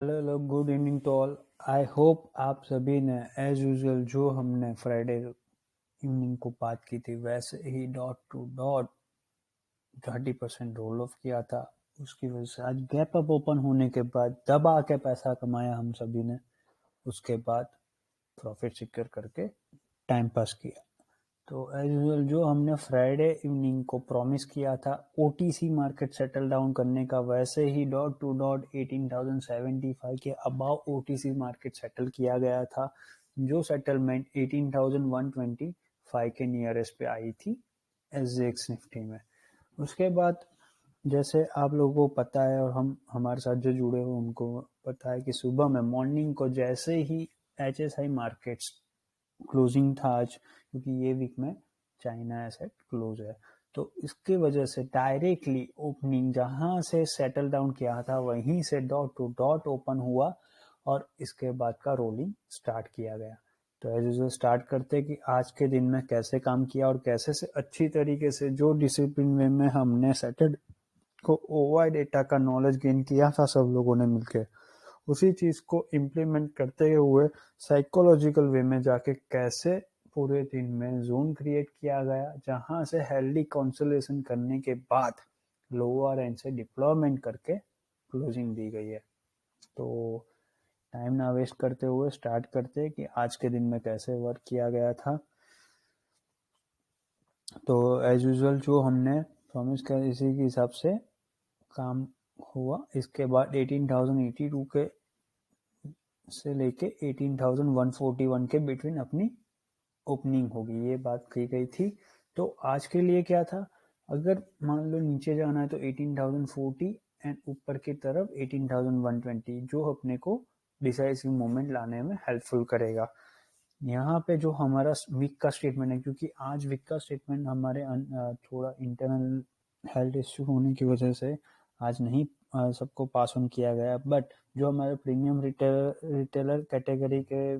Hello good evening to all. I hope आप सभी ने एज यूजुअल जो हमने फ्राइडे इवनिंग को बात की थी वैसे ही dot two dot 30% roll off किया था। उसकी वजह से आज गैप अप ओपन होने के बाद दबा के पैसा कमाया हम सभी ने। उसके बाद प्रॉफिट सिक्योर करके टाइम पास किया। तो एज यूजुअल जो हमने फ्राइडे इवनिंग को प्रॉमिस किया था ओटीसी मार्केट सेटल डाउन करने का, वैसे ही डॉट टू डॉट 18,075 के अबाव ओटीसी मार्केट सेटल किया गया था, जो सेटलमेंट 18,125 के नियरेस्ट पे आई थी एसजेएक्स निफ्टी में। उसके बाद जैसे आप लोगों को पता है और हम हमारे साथ जो जुड़े हुए उनको पता है कि सुबह में मॉर्निंग को जैसे ही एचएसआई मार्केट्स क्लोजिंग था आज, क्योंकि ये वीक में चाइना एसेट क्लोज है, तो इसकी वजह से डायरेक्टली ओपनिंग जहां से सेटल डाउन किया था वहीं से डॉट टू डॉट ओपन हुआ और इसके बाद का रोलिंग स्टार्ट किया गया। तो एज यूजुअल स्टार्ट करते कि आज के दिन में कैसे काम किया और कैसे से अच्छी तरीके से जो डिसिप्लिन वे में हमने सैटरडे को ओवाई डेटा का नॉलेज गेन किया था सब लोगों ने मिलकर, उसी चीज को इम्प्लीमेंट करते हुए साइकोलॉजिकल वे में जाके कैसे पूरे दिन में जोन क्रिएट किया गया, जहां से हेल्दी कंसोलिडेशन करने के बाद लोअर एंड से डिप्लॉयमेंट करके क्लोजिंग दी गई है। तो टाइम ना वेस्ट करते हुए स्टार्ट करते कि आज के दिन में कैसे वर्क किया गया था। तो एज यूजुअल जो हमने प्रॉमिस किया इसी के हिसाब से काम हुआ। इसके बाद 18,082 के से लेके 18,141 के बिटवीन अपनी ओपनिंग होगी, ये बात कही गई थी। तो आज के लिए क्या था, अगर मान लो नीचे जाना है तो 18,040 एंड ऊपर की तरफ 18,120, जो अपने को डिसाइसिव मोमेंट लाने में हेल्पफुल करेगा। यहाँ पे जो हमारा वीक का स्टेटमेंट है, क्योंकि आज वीक का स्टेटमेंट हमारे थोड़ा इंटरनल हेल्थ इश्यू होने की वजह से आज नहीं सबको पास ऑन किया गया, बट जो हमारे प्रीमियम रिटेलर कैटेगरी के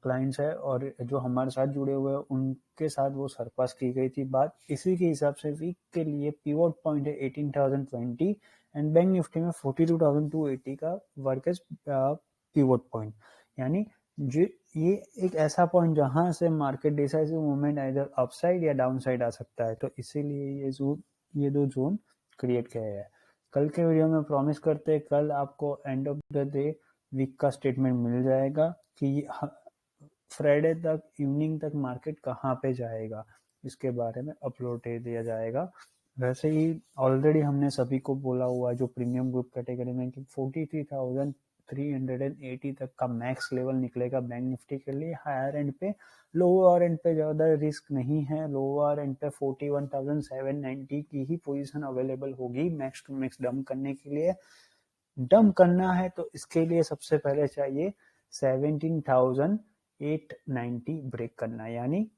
क्लाइंट्स है और जो हमारे साथ जुड़े हुए हैं उनके साथ वो सरपास की गई थी बात। इसी के हिसाब से वीक के लिए पिवट पॉइंट है 18,020 एंड बैंक निफ्टी में 42,280 का वर्क एज पिवट पॉइंट, यानी जो ये एक ऐसा पॉइंट जहां से मार्केट डिसाइसिव मूवमेंट इधर अपसाइड या डाउनसाइड आ सकता है। तो इसीलिए ये दो जोन क्रिएट किया है। कल के वीडियो में प्रॉमिस करते हैं कल आपको end of the day week का स्टेटमेंट मिल जाएगा कि फ्राइडे तक इवनिंग तक मार्केट कहाँ पे जाएगा, इसके बारे में अपलोड दे दिया जाएगा। वैसे ही ऑलरेडी हमने सभी को बोला हुआ है जो प्रीमियम ग्रुप कैटेगरी में कि 43,380 तक का मैक्स लेवल निकलेगा बैंक निफ्टी के लिए हायर एंड पे। लोअर एंड पे ज़्यादा रिस्क नहीं है, लोअर एंड पे 41,790 की ही पोजीशन अवेलेबल होगी मैक्स टू मैक्स डंप करने के लिए। डंप करना है तो इसके लिए सबसे पहले चाहिए 17,890 ब्रेक करना, यानी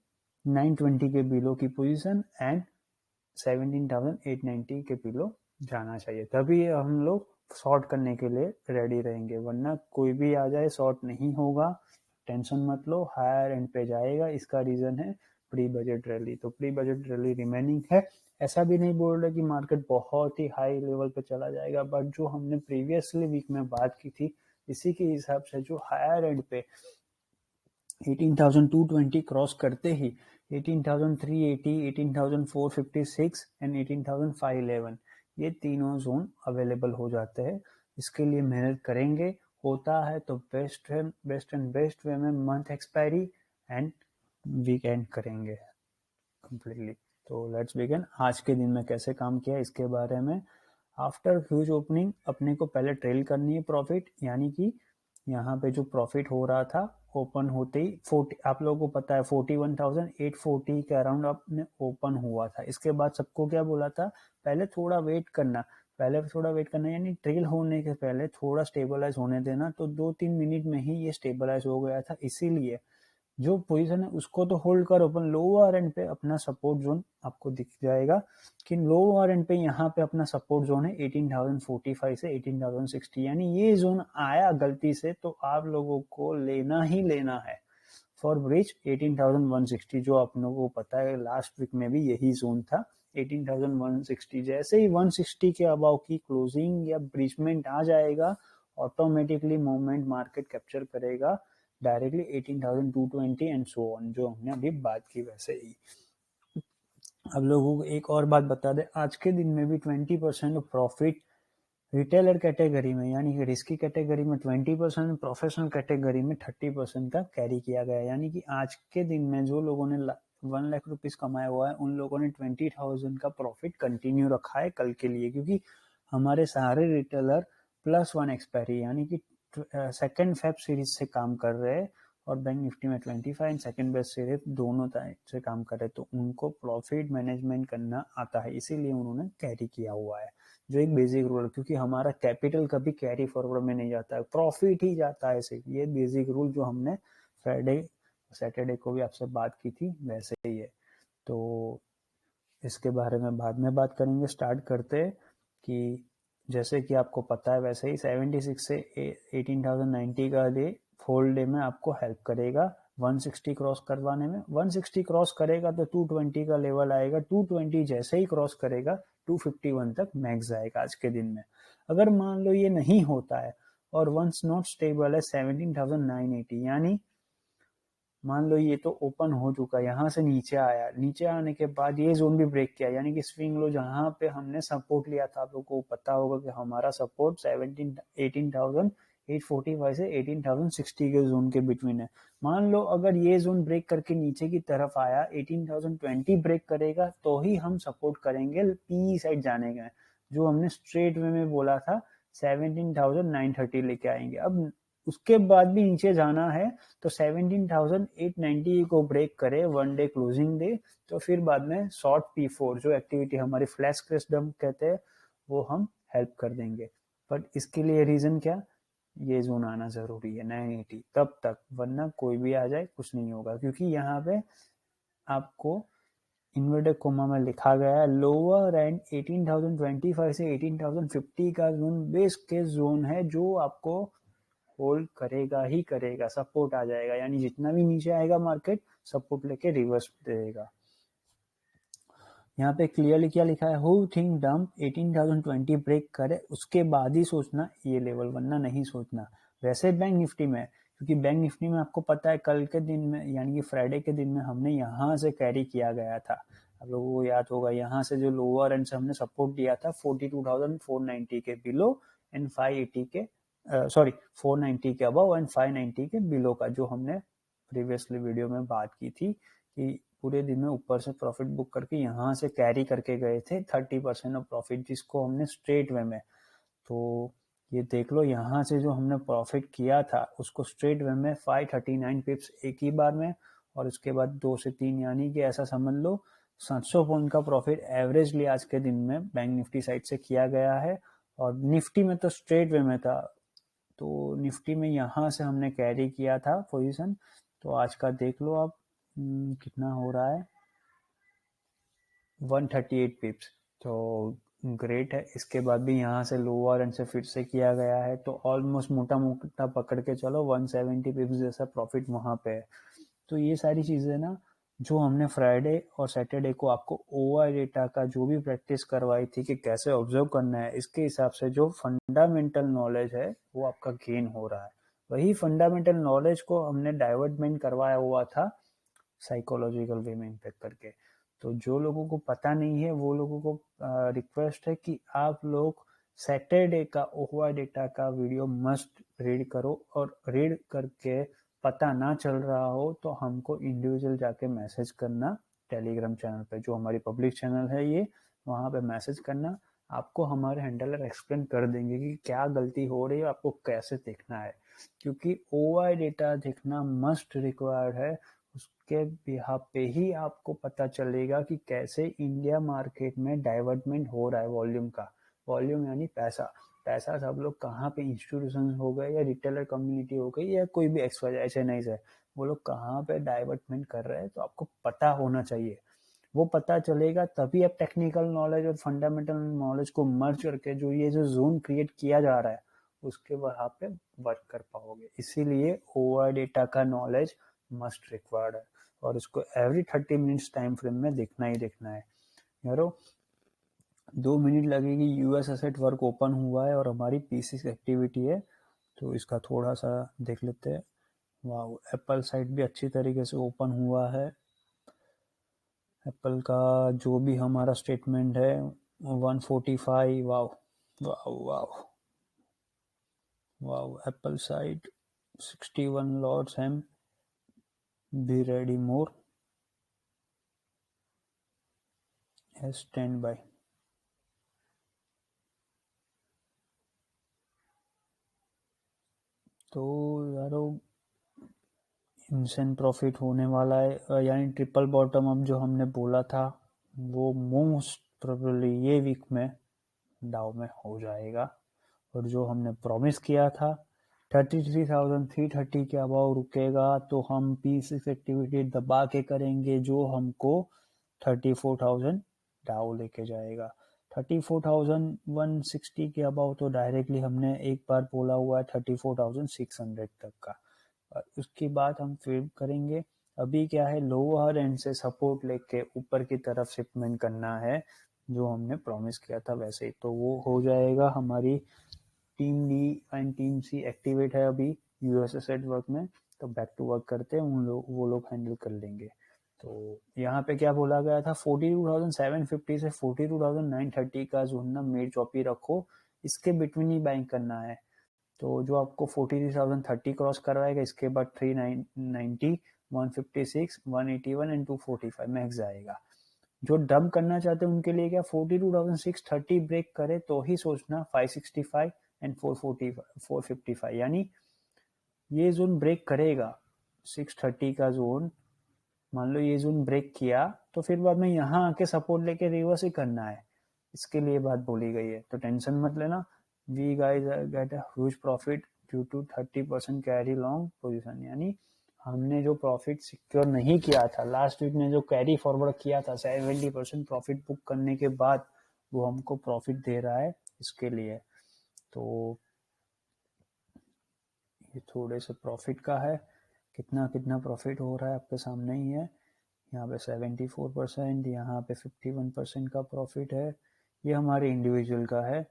920 के बिलो की पोजीशन एंड 17,890 के बिलो जाना चाहिए, तभी हम लोग शॉर्ट करने के लिए रेडी रहेंगे, वरना कोई भी आ जाए शॉर्ट नहीं होगा। टेंशन मत लो, हायर एंड पे जाएगा। इसका रीजन है प्री बजट रैली, तो प्री बजट रैली रिमेनिंग है। ऐसा भी नहीं बोल रहे कि मार्केट बहुत ही हाई लेवल पे चला जाएगा, बट जो हमने प्रीवियसली वीक में बात की थी इसी के हिसाब से जो हायर एंड पे 18,220 क्रॉस करते ही 18,380, 18,456 एंड 18,511 ये तीनों जोन अवेलेबल हो जाते हैं। इसके लिए मेहनत करेंगे, होता है तो बेस्ट वे में मंथ एक्सपायरी एंड वीकेंड करेंगे कंप्लीटली। तो लेट्स बिगिन। आज के दिन में कैसे काम किया इसके बारे में। आफ्टर ह्यूज ओपनिंग अपने को पहले ट्रेल करनी है प्रॉफिट, यानी कि यहाँ पे जो प्रॉफिट हो रहा था ओपन होते ही 40, आप लोगों को पता है 41,840 के अराउंड अपने ओपन हुआ था। इसके बाद सबको क्या बोला था, पहले थोड़ा वेट करना, यानी ट्रेल होने के पहले थोड़ा स्टेबलाइज होने देना। तो 2-3 मिनट में ही ये स्टेबलाइज हो गया था, इसीलिए जो पोजीशन है उसको तो होल्ड करो, अपन लोअर एंड पे अपना सपोर्ट जोन आपको दिख जाएगा कि लोअर एंड पे यहाँ पे अपना सपोर्ट जोन है 18,045 से 18,060, यानी ये जोन आया गलती से तो आप लोगों को लेना ही लेना है फॉर ब्रिज 18,160, जो आप लोगों को पता है लास्ट वीक में भी यही जोन था 18,160। जैसे ही 160 के अबाव की क्लोजिंग या ब्रीचमेंट आ जाएगा, ऑटोमेटिकली मूवमेंट मार्केट कैप्चर करेगा डायरेक्टली 18,220 एंड सो ऑन, जो हमने अभी बात की वैसे ही। अब लोगों को एक और बात बता दें, आज के दिन में भी 20% प्रॉफिट रिटेलर कैटेगरी में यानी कि रिस्की कैटेगरी में 20%, प्रोफेशनल कैटेगरी में 30% का कैरी किया गया। यानी कि आज के दिन में जो लोगों ने 1 लाख रुपीस कमाया हुआ है, उन लोगों ने 20,000 का प्रॉफिट कंटिन्यू रखा है कल के लिए, क्योंकि हमारे सारे रिटेलर +1 एक्सपायरी यानी कि 2nd फेब सीरीज से काम कर रहे हैं और बैंक निफ्टी में 25 एंड सेकंड बेस्ट सीरीज दोनों से काम कर रहे हैं, तो उनको प्रॉफिट मैनेजमेंट करना आता है, इसीलिए उन्होंने कैरी किया हुआ है, जो एक बेसिक रूल है। क्योंकि हमारा कैपिटल कभी कैरी फॉरवर्ड में नहीं जाता है, प्रॉफिट ही जाता है सिर्फ। ये बेसिक रूल जो हमने फ्राइडे सैटरडे को भी आपसे बात की थी वैसे ही है। तो इसके बारे में बाद में बात करेंगे। स्टार्ट करते कि जैसे कि आपको पता है वैसे ही 76 से 18,090 का डे फोल्ड डे में आपको हेल्प करेगा 160 क्रॉस करवाने में। 160 क्रॉस करेगा तो 220 का लेवल आएगा, 220 जैसे ही क्रॉस करेगा 251 तक मैक्स आएगा आज के दिन में। अगर मान लो ये नहीं होता है और वंस नॉट स्टेबल है 17,980, यानी मान लो ये तो ओपन हो चुका है, यहाँ से नीचे आया, नीचे आने के बाद ये जोन भी ब्रेक किया, यानी कि स्विंग लो जहाँ पे हमने सपोर्ट लिया था, आप लोगों को पता होगा कि हमारा सपोर्ट 18,845 से 18,060 के जोन के बिटवीन है। मान लो अगर ये जोन ब्रेक करके नीचे की तरफ आया, 18,020 ब्रेक करेगा तो ही हम सपोर्ट करेंगे पी साइड जाने का, जो हमने स्ट्रेट वे में बोला था 17,930 लेके आएंगे। अब उसके बाद भी नीचे जाना है तो 17,890 को ब्रेक करे 1 डे क्लोजिंग डे, तो फिर बाद में शॉर्ट P4 जो एक्टिविटी हमारी फ्लैश क्रैश डंप कहते हैं वो हम हेल्प कर देंगे। बट इसके लिए रीजन क्या, ये जोन आना जरूरी है 980 तब तक, वरना कोई भी आ जाए कुछ नहीं होगा। क्योंकि यहाँ पे आपको इन्वर्टेड कोमा में लिखा गया है लोअर एंड 18,025 से 18,050 का जोन बेस केस जोन है, जो आपको होल्ड करेगा ही करेगा, सपोर्ट आ जाएगा, यानी जितना भी नीचे आएगा मार्केट सपोर्ट लेके रिवर्स देगा। यहाँ पे क्लियरली क्या लिखा है, हु थिंक डंप 18,020 ब्रेक करे उसके बाद ही सोचना ये लेवल, वरना नहीं सोचना। वैसे बैंक निफ्टी में, क्योंकि बैंक निफ्टी में आपको पता है कल के दिन में यानी कि फ्राइडे के दिन में हमने यहाँ से कैरी किया गया था, आप लोगों को याद होगा, यहाँ से जो लोअर एंड से हमने सपोर्ट दिया था 42,490 के बिलो एंड 580 के 490 के अबव एंड 590 के बिलो का, जो हमने प्रीवियसली वीडियो में बात की थी कि पूरे दिन में ऊपर से प्रॉफिट बुक करके यहाँ से कैरी करके गए थे 30% ऑफ प्रॉफिट, जिसको हमने स्ट्रेट वे में, तो ये देख लो यहाँ से जो हमने प्रॉफिट किया था उसको स्ट्रेट वे में 539 पिप्स एक ही बार में, और उसके बाद 2 से 3 यानी कि ऐसा समझ लो 700 पॉइंट का प्रॉफिट एवरेजली आज के दिन में बैंक निफ्टी साइड से किया गया है। और निफ्टी में तो स्ट्रेट वे में था, तो निफ्टी में यहाँ से हमने कैरी किया था पोजीशन, तो आज का देख लो आप कितना हो रहा है 138 पिप्स, तो ग्रेट है। इसके बाद भी यहाँ से लोअर एंड से फिर से किया गया है, तो ऑलमोस्ट मोटा मोटा पकड़ के चलो 170 पिप्स जैसा प्रॉफिट वहाँ पे है। तो ये सारी चीज़ें ना जो हमने फ्राइडे और सैटरडे को आपको ओआई डेटा का जो भी प्रैक्टिस करवाई थी कि कैसे ऑब्जर्व करना है, इसके हिसाब से जो फंडामेंटल नॉलेज है वो आपका गेन हो रहा है। वही फंडामेंटल नॉलेज को हमने डाइवर्टमेंट करवाया हुआ था साइकोलॉजिकल वे में इम्पेक्ट करके। तो जो लोगों को पता नहीं है वो लोगों को रिक्वेस्ट है कि आप लोग सैटरडे का ओआई डेटा का वीडियो मस्ट रीड करो, और रीड करके पता ना चल रहा हो तो हमको इंडिविजुअल जाके मैसेज करना टेलीग्राम चैनल पे, जो हमारी पब्लिक चैनल है ये, वहाँ पे मैसेज करना, आपको हमारे हैंडलर एक्सप्लेन कर देंगे कि क्या गलती हो रही है, आपको कैसे देखना है। क्योंकि ओआई डेटा देखना मस्ट रिक्वायर्ड है, उसके बिहाफ पे ही आपको पता चलेगा कि कैसे इंडिया मार्केट में डाइवर्टमेंट हो रहा है वॉल्यूम का। वॉल्यूम यानी पैसा, पैसा सब लोग कहाँ पे इंस्टीट्यूशन हो गए या रिटेलर कम्युनिटी हो गई या कोई भी एक्सवाइजेड ऐसे नहीं से, वो लोग कहाँ पे डाइवर्टमेंट कर रहे हैं, तो आपको पता होना चाहिए। वो पता चलेगा तभी आप टेक्निकल नॉलेज और फंडामेंटल नॉलेज को मर्ज करके जो ये जो जोन क्रिएट किया जा रहा है उसके वहाँ पे वर्क कर पाओगे। इसीलिए ओआई डेटा का नॉलेज मस्ट रिक्वायर्ड है, और इसको एवरी 30 मिनट्स टाइम फ्रेम में देखना ही देखना है यारो। 2 मिनट लगेगी। यूएस एसेट वर्क ओपन हुआ है और हमारी पीसी एक्टिविटी है, तो इसका थोड़ा सा देख लेते हैं। वाह, एप्पल साइट भी अच्छी तरीके से ओपन हुआ है। एप्पल का जो भी हमारा स्टेटमेंट है 145। वाह वाह वाह वाह, एप्पल साइट 61 लॉट्स हैं, be ready more stand by. तो यारो इंसेंट प्रॉफिट होने वाला है, यानी ट्रिपल बॉटम अप जो हमने बोला था वो मोस्ट प्रोबेबली ये वीक में डाउ में हो जाएगा। और जो हमने प्रॉमिस किया था 33,330 के अबाव रुकेगा तो हम P6 एक्टिविटी दबा के करेंगे, जो हमको 34,000 डाउ लेके जाएगा। 34,160 के अबाव तो डायरेक्टली हमने एक बार बोला हुआ है 34,600 तक का, और उसके बाद हम फिर करेंगे। अभी क्या है, लोअर एंड से सपोर्ट लेके ऊपर की तरफ शिपमेंट करना है, जो हमने प्रॉमिस किया था वैसे ही। तो वो हो जाएगा। हमारी team B and team C activate है अभी यूएस एसेट वर्क में, तो बैक टू वर्क करते हैं, वो लोग हैंडल कर लेंगे। तो यहाँ पे क्या बोला गया था, 42,750 से 42,930 का जो ना मेड चॉपी रखो, इसके बिटवीन ही बाइंग करना है। तो जो आपको 43,030 क्रॉस करवाएगा, इसके बाद 390, 156, 181 एंड 245 मैक्स आएगा। जो डब करना चाहते हैं उनके लिए क्या, 42,630 ब्रेक करे तो ही सोचना 565 एंड 455, यानी ये जोन ब्रेक करेगा 630 का जोन। मान लो ये जोन ब्रेक किया तो फिर बाद में यहाँ आके सपोर्ट लेके रिवर्स ही करना है, इसके लिए बात बोली गई है। तो टेंशन मत लेना, we guys get a huge profit due to 30% carry long position, यानी हमने जो प्रॉफिट सिक्योर नहीं किया था लास्ट वीक में, जो कैरी फॉरवर्ड किया था 70% प्रॉफिट बुक करने के बाद, वो हमको प्रॉफिट दे रहा है, इसके लिए। तो ये थोड़े से प्रॉफिट का है, कितना कितना प्रॉफिट हो रहा है आपके सामने ही है। यहाँ पे 74%, यहाँ पे 51% का प्रॉफिट है। ये हमारे इंडिविजुअल का है,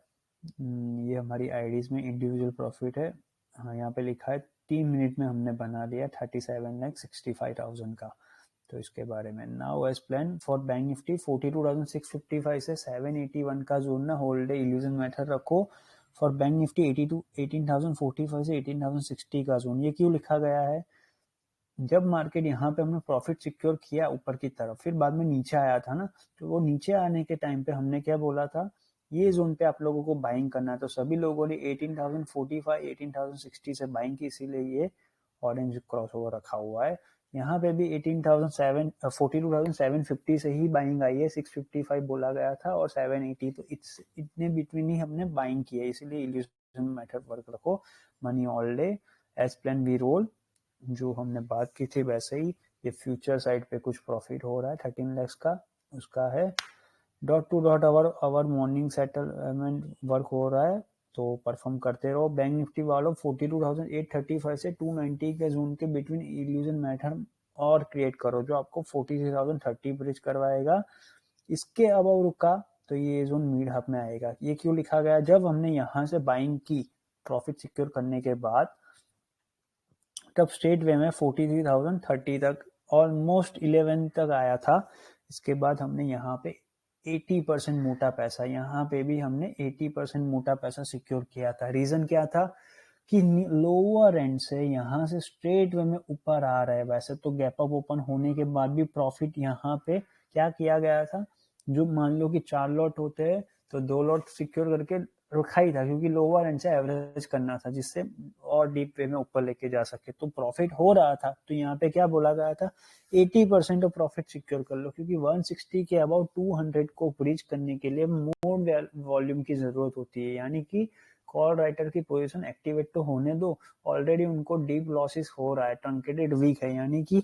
ये हमारी आईडीज में इंडिविजुअल प्रॉफिट है। हाँ, यहाँ पे लिखा है 3 मिनट में हमने बना लिया 37,65,000 का। तो इसके बारे में now as plan for bank Nifty 42,655 से 781 का जोन ना होल्ड डे इल्यूजन मेथड रखो। फॉर बैंक निफ्टी 18,045 से 18,060 का जोन। ये क्यों लिखा गया है, जब मार्केट यहाँ पे हमने प्रॉफिट सिक्योर किया ऊपर की तरफ, फिर बाद में नीचे आया था ना, तो वो नीचे आने के टाइम पे हमने क्या बोला था, ये जोन पे आप लोगों को बाइंग करना है। तो सभी लोगों ने 18,045, 18,060 से बाइंग की, इसीलिए ये ऑरेंज क्रॉस ओवर रखा हुआ है। यहाँ पे भी 42,750 से ही बाइंग आई है, 655 बोला गया था और 780, तो इतने बिटवीन ही हमने बाइंग की है, इसीलिए इल्यूजन मेथड वर्क रखो। Money all day as plan we roll, जो हमने बात की थी वैसे ही। ये फ्यूचर साइड पे कुछ प्रॉफिट हो रहा है 13 लाख का, उसका है। Dot two dot our morning settlement work हो रहा है, तो परफॉर्म करते रहो। बैंक निफ्टी वालों 42,835 से 290 के जोन के बिटवीन इल्यूजन मैथड और क्रिएट करो, जो आपको 43,030 ब्रिज करवाएगा। इसके अबाव रुका तो ये जोन मिड हाफ में आएगा। ये क्यों लिखा गया, जब हमने यहाँ से बाइंग की प्रॉफिट सिक्योर करने के बाद, तब स्ट्रेट वे में 43,030 तक ऑलमोस्ट 11 तक आया था। इसके बाद हमने यहाँ पे 80% मोटा पैसा, यहाँ पे भी हमने 80% मोटा पैसा सिक्योर किया था। रीजन क्या था कि लोअर एंड से यहाँ से स्ट्रेट वे में ऊपर आ रहा है। वैसे तो गैप अप ओपन होने के बाद भी प्रॉफिट यहाँ पे क्या किया गया था, जो मान लो कि 4 लॉट होते हैं तो 2 लॉट सिक्योर करके रखा ही था, क्योंकि लोअर एंड से एवरेज करना था, जिससे और डीप वे में ऊपर लेके जा सके। तो प्रॉफिट हो रहा था, तो यहाँ पे क्या बोला गया था, 80% ऑफ प्रॉफिट सिक्योर कर लो, क्योंकि 160 के अबाउट 200 को ब्रीच करने के लिए मोर वॉल्यूम की जरूरत होती है, यानी कि कॉल राइटर की पोजीशन एक्टिवेट तो होने दो। ऑलरेडी उनको डीप लॉसेस हो रहा है, ट्रंकेटेड वीक है, यानी कि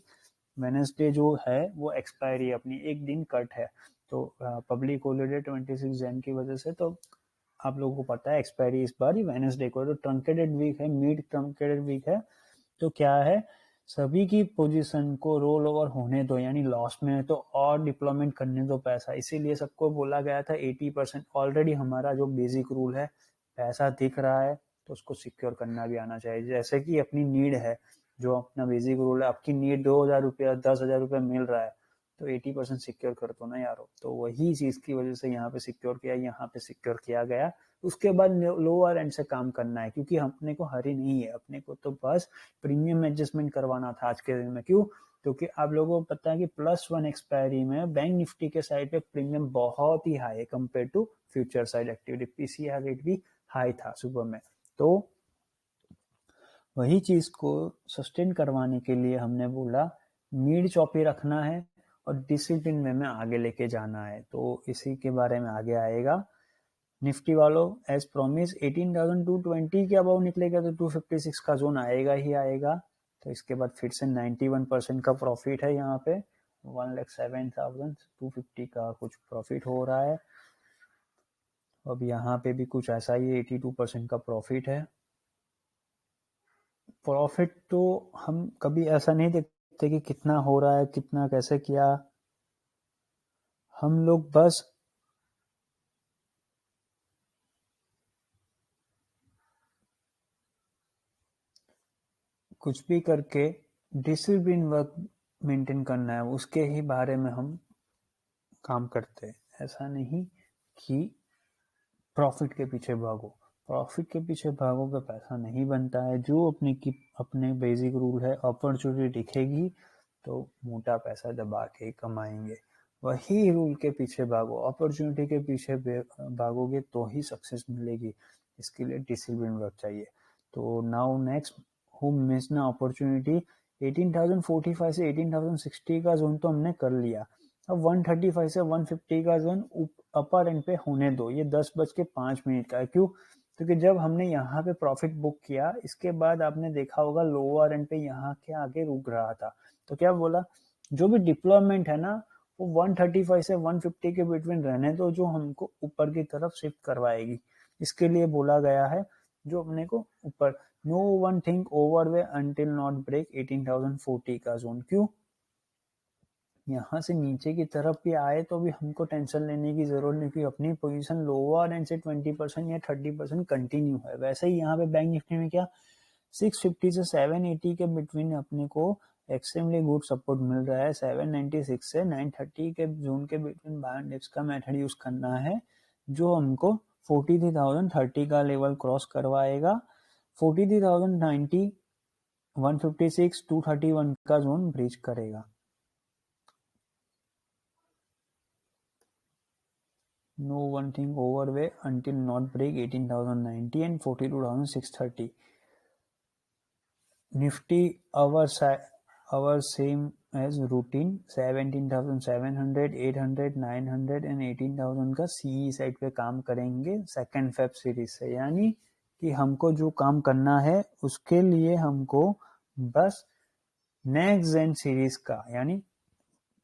वेडनेसडे जो है वो एक्सपायरी अपनी एक दिन कट है। तो पब्लिक हॉलीडे 26 जैन की वजह से, तो आप लोगों को पता है एक्सपायरी इस बार ही वेडनेसडे को, तो ट्रंकेटेड वीक है, मिड ट्रंकेटेड वीक है। तो क्या है, सभी की पोजीशन को रोल ओवर होने दो, यानी लॉस में है तो और डिप्लॉयमेंट करने दो पैसा। इसीलिए सबको बोला गया था 80%। ऑलरेडी हमारा जो बेसिक रूल है, पैसा दिख रहा है तो उसको सिक्योर करना भी आना चाहिए। जैसे कि अपनी नीड है, जो अपना बेसिक रूल है, आपकी नीड 2000 रुपया 10,000 रुपया मिल रहा है तो 80% सिक्योर कर दो ना यारो। तो वही चीज की वजह से यहाँ पे सिक्योर किया, यहाँ पे सिक्योर किया गया। उसके बाद लोअर एंड से काम करना है, क्योंकि अपने को हरी नहीं है, अपने को तो बस प्रीमियम एडजस्टमेंट करवाना था आज के दिन में। क्यों? क्योंकि आप लोगों को पता है कि +1 एक्सपायरी में बैंक निफ्टी के साइड पे प्रीमियम बहुत ही हाई है compare to future side activity. PCR rate भी हाई था सुबह में। तो वही चीज को सस्टेन करवाने के लिए हमने बोला नीड चौपी रखना है और डिसिप्लिन में आगे लेके जाना है। तो इसी के बारे में आगे आएगा। निफ्टी वालों एज प्रॉमिस 18,220 के अबाउ निकलेगा तो 256 का जोन आएगा ही आएगा। तो इसके बाद फिर से 91% का प्रॉफिट है यहाँ पे, 1,07,250 का कुछ प्रॉफिट हो रहा है। अब यहाँ पे भी कुछ ऐसा ही 82% का प्रॉफिट है। प्रॉफिट तो हम कभी ऐसा नहीं देखते कि कितना हो रहा है, कितना कैसे किया। हम लोग बस कुछ भी करके डिसिप्लिन वर्क मेंटेन करना है, उसके ही बारे में हम काम करते हैं। ऐसा नहीं कि प्रॉफिट के पीछे भागो। प्रॉफिट के पीछे भागोगे पैसा नहीं बनता है। जो अपने बेसिक रूल है, अपॉर्चुनिटी दिखेगी तो मोटा पैसा दबा के कमाएंगे। वही रूल के पीछे भागो, अपॉर्चुनिटी के पीछे भागोगे तो ही सक्सेस मिलेगी। इसके लिए डिसिप्लिन वर्क चाहिए। तो नाउ नेक्स्ट हु मिस ना अपॉर्चुनिटी, 18,045 से 18,060 का जोन तो हमने कर लिया। अब 135 से 150 का जोन अपर एंड पे होने दो। ये 10:05 का है। क्यों? क्योंकि जब हमने यहाँ पे प्रॉफिट बुक किया, इसके बाद आपने देखा होगा लोअर एंड पे यहाँ के आगे रुक रहा था। तो क्या बोला, जो भी डिप्लॉयमेंट है ना वो 135 से 150 के बिटवीन रहने दो, जो हमको ऊपर की तरफ शिफ्ट करवाएगी। इसके लिए बोला गया है जो अपने को ऊपर, no one think over way until not break 18,040 का जोन। क्यों? यहाँ से नीचे की तरफ भी आए तो भी हमको टेंशन लेने की जरूरत नहीं, क्योंकि अपनी पोजीशन लोअर एंड से 20% या 30% कंटिन्यू है। वैसे ही यहाँ पे बैंक निफ्टी में क्या 650 से 780 के बिटवीन अपने को एक्सट्रीमली गुड सपोर्ट मिल रहा है। 796 से 930 के जोन के बिटवीन बाय एंड डिप्स का मेथड यूज करना है, जो हमको 43,030 का लेवल क्रॉस करवाएगा। 43,090, 156, 231 का जोन ब्रीच करेगा। No one thing overway until not break 18,090 and 42,630. Nifty our same as routine 17,700, 800, 900 and 18,000 का CE साइड पे काम करेंगे सेकेंड फेब सीरीज से। यानी कि हमको जो काम करना है उसके लिए हमको बस नेक्स्ट जेन सीरीज का यानी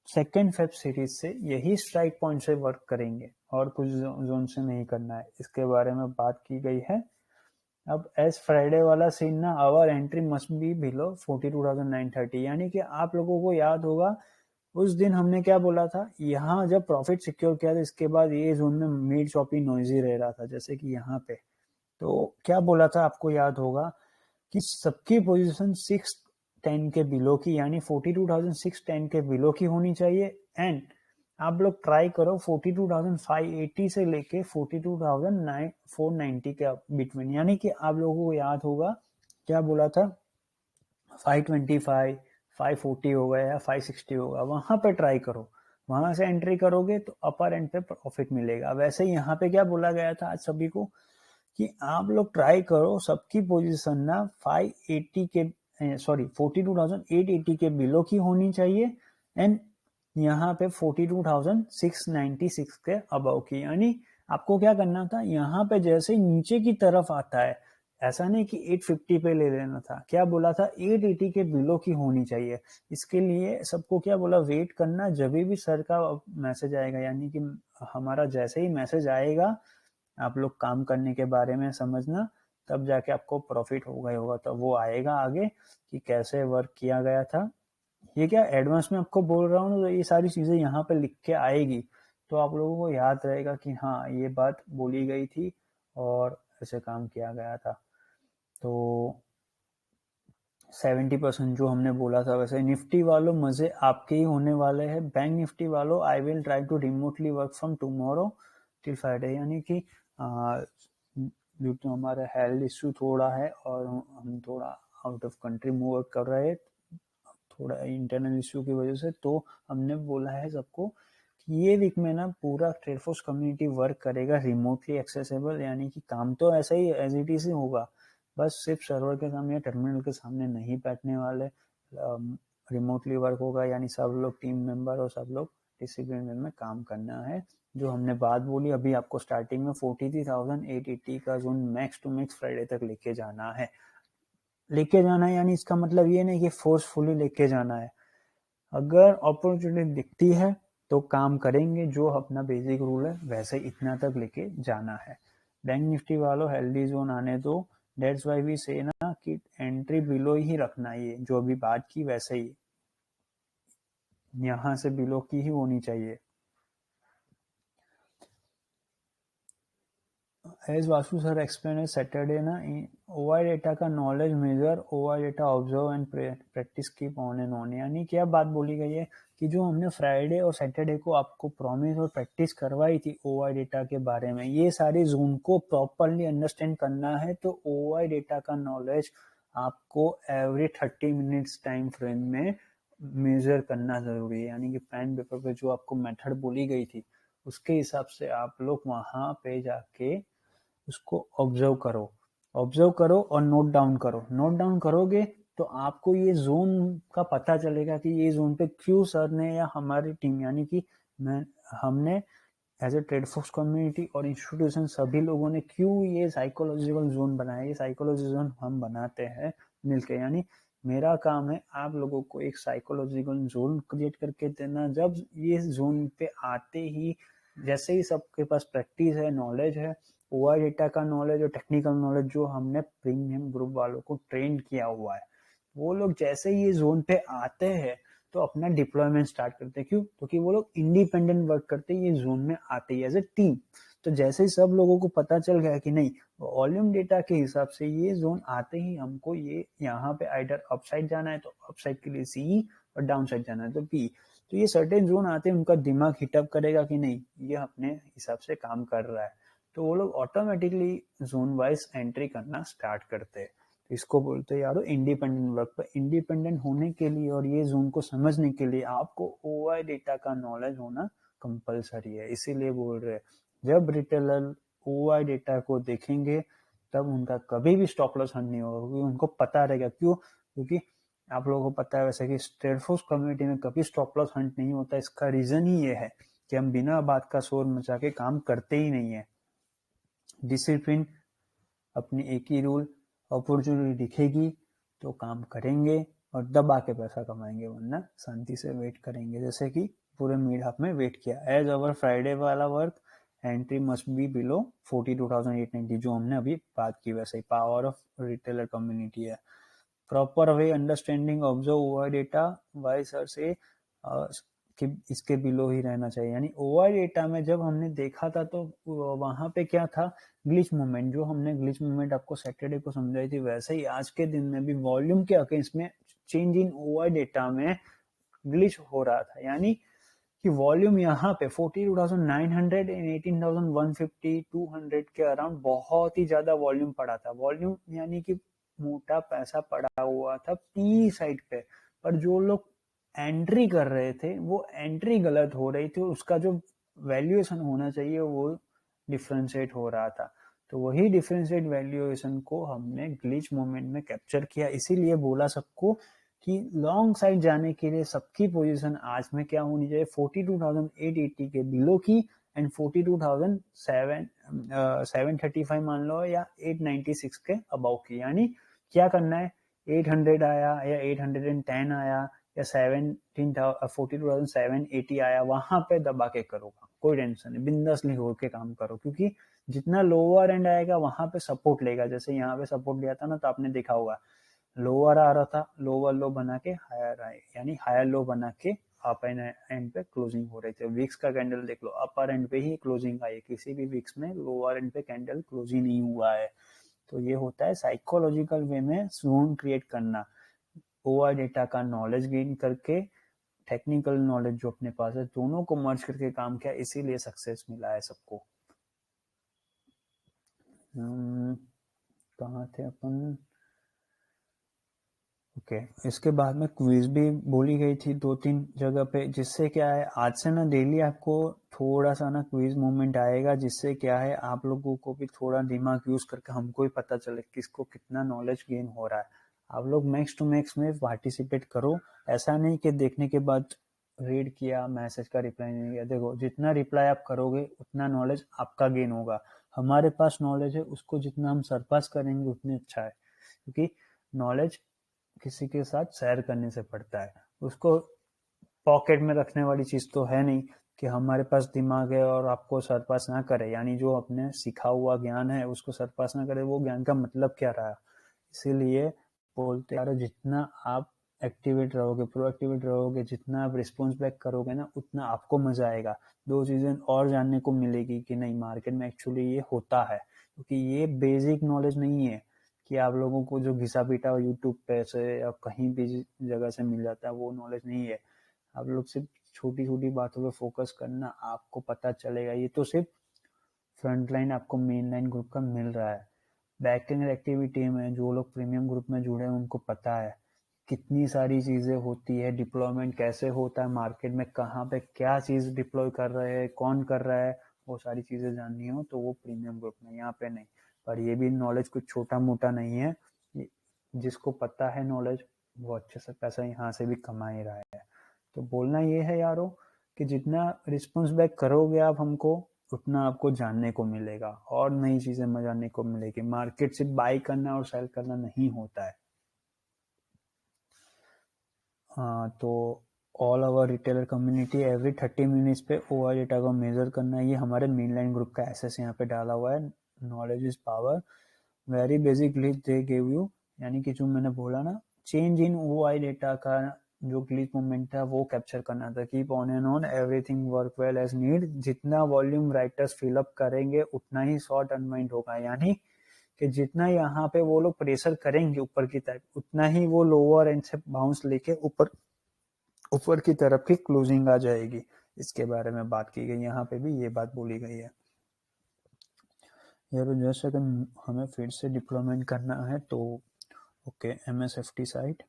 सेकेंड फेब सीरीज से यही स्ट्राइक पॉइंट से वर्क करेंगे और कुछ जोन से नहीं करना है। इसके बारे में बात की गई है। अब एज फ्राइडे वाला सीन ना, our entry must be below 42,930। यानी कि आप लोगों को याद होगा उस दिन हमने क्या बोला था, यहाँ जब प्रॉफिट सिक्योर किया था इसके बाद ये जोन में मिड चॉपी नॉइजी रह रहा था, जैसे कि यहाँ पे। तो क्या बोला था आपको याद होगा कि सबकी पोजीशन 610 के बिलो की, यानी 42,610 के बिलो की होनी चाहिए। एंड आप लोग ट्राई करो 42,580 से लेके 42,490 के बिटवीन। यानी कि आप लोगों को याद होगा क्या बोला था, 525, 540 होगा या 560 होगा, वहां पे ट्राई करो। वहां से एंट्री करोगे तो अपर एंड पे प्रॉफिट मिलेगा। वैसे ही यहाँ पे क्या बोला गया था आज सभी को कि आप लोग ट्राई करो सबकी पोजीशन ना 580 के 42,880 के बिलो की होनी चाहिए एंड यहाँ पे 42,696 के अबव की। यानी आपको क्या करना था, यहाँ पे जैसे नीचे की तरफ आता है, ऐसा नहीं कि 850 पे ले लेना था। क्या बोला था, 880 के बिलो की होनी चाहिए। इसके लिए सबको क्या बोला, वेट करना जब भी सर का मैसेज आएगा। यानी कि हमारा जैसे ही मैसेज आएगा आप लोग काम करने के बारे में समझना, तब जाके आपको प्रॉफिट होगा तो वो आएगा आगे कि कैसे वर्क किया गया था। ये क्या एडवांस में आपको बोल रहा हूँ, तो ये सारी चीज़ें यहाँ पे लिख के आएगी तो आप लोगों को याद रहेगा कि हाँ ये बात बोली गई थी और ऐसे काम किया गया था। तो 70% जो हमने बोला था, वैसे निफ्टी वालों मजे आपके ही होने वाले हैं। बैंक निफ्टी वालों I will try to remotely work from tomorrow till Friday, यानी कि ड्यू टू हमारा हेल्थ इश्यू थोड़ा है और हम थोड़ा आउट ऑफ कंट्री मूव कर रहे हैं थोड़ा इंटरनल इश्यू की वजह से, तो हमने बोला है सबको कि ये वीक में ना पूरा ट्रेडफोर्स कम्युनिटी वर्क करेगा रिमोटली एक्सेसिबल, यानी कि काम तो ऐसा ही एज इट इज ही होगा, बस सिर्फ सर्वर के सामने या टर्मिनल के सामने नहीं बैठने वाले, रिमोटली वर्क होगा, यानी सब लोग टीम मेंबर और सब लोग डिसिप्लिन में काम करना है। जो हमने बात बोली अभी आपको स्टार्टिंग में 43,880 का zone max to max Friday तक लेके जाना है यानी इसका मतलब ये नहीं कि फोर्सफुली लेके जाना है। अगर अपॉर्चुनिटी दिखती है तो काम करेंगे, जो अपना बेसिक रूल है वैसे इतना तक लेके जाना है। बैंक निफ्टी वालों हेल्दी जोन आने दो, डेट्स वाई वी से ना कि एंट्री बिलो ही रखना, ये जो अभी बात की वैसे ही यहाँ से बिलो की ही होनी चाहिए। As Vasu sir explain Saturday ना ओआई डेटा का knowledge major, OI data observe and practice keep on and on, यानी क्या बात बोली गई है कि जो हमने फ्राइडे और सैटरडे को आपको प्रॉमिस और प्रैक्टिस करवाई थी ओआई डेटा के बारे में, ये सारी जोन को प्रॉपरली अंडरस्टैंड करना है। तो ओआई डेटा का नॉलेज आपको एवरी 30 मिनट्स टाइम फ्रेम में मेजर करना जरूरी है, यानी कि पेन पेपर पे जो आपको मेथड बोली गई थी उसके हिसाब से आप लोग वहां पे जाके उसको ऑब्जर्व करो और नोट डाउन करोगे तो आपको ये जोन का पता चलेगा कि ये जोन पे क्यों सर ने या हमारी टीम, यानी कि हमने एज ए ट्रेडफोर्स कम्युनिटी और इंस्टीट्यूशन सभी लोगों ने क्यों ये साइकोलॉजिकल जोन बनाया। ये साइकोलॉजिकल जोन हम बनाते हैं मिलके, यानी मेरा काम है आप लोगों को एक साइकोलॉजिकल जोन क्रिएट करके देना। जब ये जोन पे आते ही जैसे ही सबके पास प्रैक्टिस है, नॉलेज है, ओआई डेटा का नॉलेज और टेक्निकल नॉलेज जो हमने प्रीमियम ग्रुप वालों को ट्रेन किया हुआ है, वो लोग जैसे ही ये जोन पे आते हैं तो अपना डिप्लॉयमेंट स्टार्ट करते हैं। क्यों? क्योंकि वो लोग इंडिपेंडेंट वर्क करते हैं ये जोन में आते ही एज ए टीम। तो जैसे ही सब लोगों को पता चल गया कि नहीं वॉल्यूम डेटा के हिसाब से ये जोन आते ही हमको ये यहाँ पे आइडर अपसाइड जाना है तो अपसाइड के लिए सी और डाउन साइड जाना है तो पी, तो ये सर्टेन जोन आते हैं उनका दिमाग हिटअप करेगा कि नहीं ये अपने हिसाब से काम कर रहा है, तो वो लोग ऑटोमेटिकली जोन वाइज एंट्री करना स्टार्ट करते हैं। तो इसको बोलते हैं यारो इंडिपेंडेंट वर्क। पर इंडिपेंडेंट होने के लिए और ये जोन को समझने के लिए आपको ओआई डेटा का नॉलेज होना कंपलसरी है। इसीलिए बोल रहे हैं जब रिटेलर ओआई डेटा को देखेंगे तब उनका कभी भी स्टॉप लॉस हंट नहीं होगा, क्योंकि उनको पता रहेगा। क्यों? क्योंकि आप लोगों को पता है वैसे कि ट्रेडफोर्स कम्युनिटी में कभी स्टॉप लॉस हंट नहीं होता। इसका रीजन ही ये है कि हम बिना बात का शोर मचा के काम करते ही नहीं है। डिसिप्लिन, अपनी एक ही रूल, अपॉर्चुनिटी दिखेगी तो काम करेंगे और दबा के पैसा कमाएंगे, वरना शांति से वेट करेंगे जैसे कि पूरे मिड हाफ में वेट किया। एज अवर फ्राइडे वाला work entry must be below 42,890 जो हमने अभी बात की, वैसे ही पावर ऑफ रिटेलर कम्युनिटी है। Proper way understanding observe OI data why sir से कि इसके बिलो ही रहना चाहिए, यानी ओआई डेटा में जब हमने देखा था तो वहां पे क्या था ग्लिच मूवमेंट, जो हमने ग्लिच मूवमेंट आपको सैटरडे को समझाई थी वैसे ही आज के दिन में भी वॉल्यूम के अगेंस्ट में चेंज इन ओआई डेटा में ग्लिच हो रहा था, यानी कि वॉल्यूम यहाँ पे 42,900 एंड 18,150 200 के अराउंड बहुत ही ज्यादा वॉल्यूम पड़ा था। वॉल्यूम यानी कि मोटा पैसा पड़ा हुआ था पी साइड पे, पर जो लोग एंट्री कर रहे थे वो एंट्री गलत हो रही थी, उसका जो वैल्यूएशन होना चाहिए वो डिफ्रेंशिएट हो रहा था। तो वही डिफ्रेंशिएट वैल्यूएशन को हमने ग्लिच मोमेंट में कैप्चर किया। इसीलिए बोला सबको कि लॉन्ग साइड जाने के लिए सबकी पोजीशन आज में क्या होनी चाहिए 42,880 के बिलो की एंड 42,735 मान लो या 896 के अबाउ की। यानी क्या करना है 800 आया या 810 आया या 42,780 आया वहां पे दबा के करो, कोई टेंशन नहीं, बिंदासली होके काम करो, क्योंकि जितना लोअर एंड आएगा वहां पे सपोर्ट लेगा, जैसे यहाँ पे सपोर्ट लिया था ना, तो आपने देखा होगा लोअर आ रहा था, लोअर लो बना के हायर आए, यानी हायर लो बना के अपर एंड पे क्लोजिंग हो रहे थे। विक्स का कैंडल देख लो, अपर एंड पे ही क्लोजिंग आई है, किसी भी विक्स में लोअर एंड पे कैंडल क्लोजिंग नहीं हुआ है। तो ये होता है साइकोलॉजिकल वे में जोन क्रिएट करना, ओआर डेटा का नॉलेज गेन करके, टेक्निकल नॉलेज जो अपने पास है, दोनों को मर्ज करके काम किया, इसीलिए सक्सेस मिला है सबको। कहाँ थे अपन? ओके इसके बाद में क्विज भी बोली गई थी 2-3 जगह पे, जिससे क्या है आज से ना डेली आपको थोड़ा सा ना क्विज मूवमेंट आएगा, जिससे क्या है आप लोगों को भी थोड़ा दिमाग यूज करके हमको भी पता चले किसको कितना नॉलेज गेन हो रहा है। आप लोग मैक्स टू मैक्स में पार्टिसिपेट करो, ऐसा नहीं कि देखने के बाद रीड किया मैसेज का रिप्लाई नहीं किया। देखो जितना रिप्लाई आप करोगे उतना नॉलेज आपका गेन होगा। हमारे पास नॉलेज है, उसको जितना हम सरपास करेंगे उतनी अच्छा है, क्योंकि नॉलेज किसी के साथ शेयर करने से पड़ता है। उसको पॉकेट में रखने वाली चीज तो है नहीं कि हमारे पास दिमाग है और आपको सरपास ना करे, यानी जो अपने सीखा हुआ ज्ञान है उसको सरपास ना करे, वो ज्ञान का मतलब क्या रहा। इसीलिए बोलते यार जितना आप एक्टिवेट रहोगे, प्रोएक्टिवेट रहोगे, जितना आप रिस्पॉन्स बैक करोगे ना, उतना आपको मजा आएगा। दो चीजें और जानने को मिलेगी कि नहीं मार्केट में एक्चुअली ये होता है, क्योंकि ये बेसिक नॉलेज नहीं है कि आप लोगों को जो घिसा पीटा यूट्यूब पे से या कहीं भी जगह से मिल जाता है, वो नॉलेज नहीं है। आप लोग सिर्फ छोटी छोटी बातों पे फोकस करना, आपको पता चलेगा। ये तो सिर्फ फ्रंट लाइन आपको मेन लाइन ग्रुप का मिल रहा है। बैक एंड एक्टिविटी में जो लोग प्रीमियम ग्रुप में जुड़े हैं उनको पता है कितनी सारी चीजें होती है, डिप्लॉयमेंट कैसे होता है मार्केट में, कहाँ पे क्या चीज डिप्लॉय कर रहे हैं, कौन कर रहा है, वो सारी चीजें जाननी हो तो वो प्रीमियम ग्रुप में, यहाँ पे नहीं। पर ये भी नॉलेज कुछ छोटा मोटा नहीं है, जिसको पता है नॉलेज वो अच्छे से पैसा यहाँ से भी कमा ही रहा है। तो बोलना ये है यारो कि जितना रिस्पॉन्स बैक करोगे आप हमको, उतना आपको जानने को मिलेगा और नई चीजें जानने को मिलेगी। मार्केट सिर्फ बाई करना और सेल करना नहीं होता है। तो all over retailer community every 30 minutes पे ओआर डेटा को मेजर करना, ये हमारे मेन लाइन ग्रुप का एसेस यहाँ पे डाला हुआ है। Knowledge is power, very basic glitch they give you, यानी कि जो मैंने बोला ना चेंज इन ओआई डेटा का जो ग्लिच मूवमेंट था वो कैप्चर करना था। Keep on and on everything work well as need, जितना वॉल्यूम राइटर्स फिलअप करेंगे उतना ही शॉर्ट अनवाइंड होगा, यानी कि जितना यहाँ पे वो लोग प्रेशर करेंगे ऊपर की तरफ, उतना ही वो लोअर एंड से बाउंस लेके ऊपर ऊपर की तरफ की क्लोजिंग आ जाएगी। इसके बारे में बात की गई, यहाँ पे भी ये बात बोली गई है। यार जैसे कि हमें फिर से डिप्लॉयमेंट करना है तो okay MSFT site,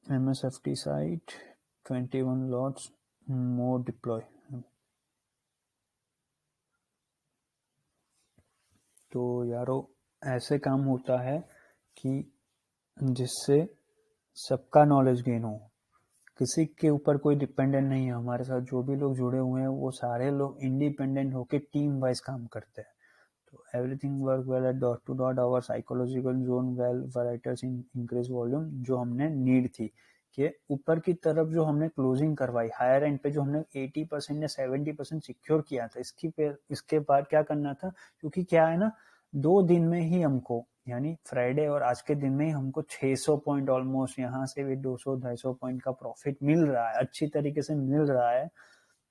MSFT site 21 lots more deploy. तो यारो ऐसे काम होता है कि जिससे सबका नॉलेज गेन हो, किसी के ऊपर कोई डिपेंडेंट नहीं है। हमारे साथ जो भी लोग जुड़े हुए हैं वो सारे लोग इंडिपेंडेंट होके टीम वाइज काम करते हैं। तो everything work well at dot two dot, our psychological zone well, variators in increase volume, जो हमने नीड थी कि ऊपर की तरफ जो हमने क्लोजिंग करवाई हायर एंड पे, जो हमने 80% या 70% सिक्योर किया था, इसके बाद क्या करना था, क्योंकि क्या है ना 2 दिन में ही हमको, यानी फ्राइडे और आज के दिन में ही हमको 600 पॉइंट ऑलमोस्ट, यहाँ से भी 200-250 पॉइंट का प्रॉफिट मिल रहा है, अच्छी तरीके से मिल रहा है।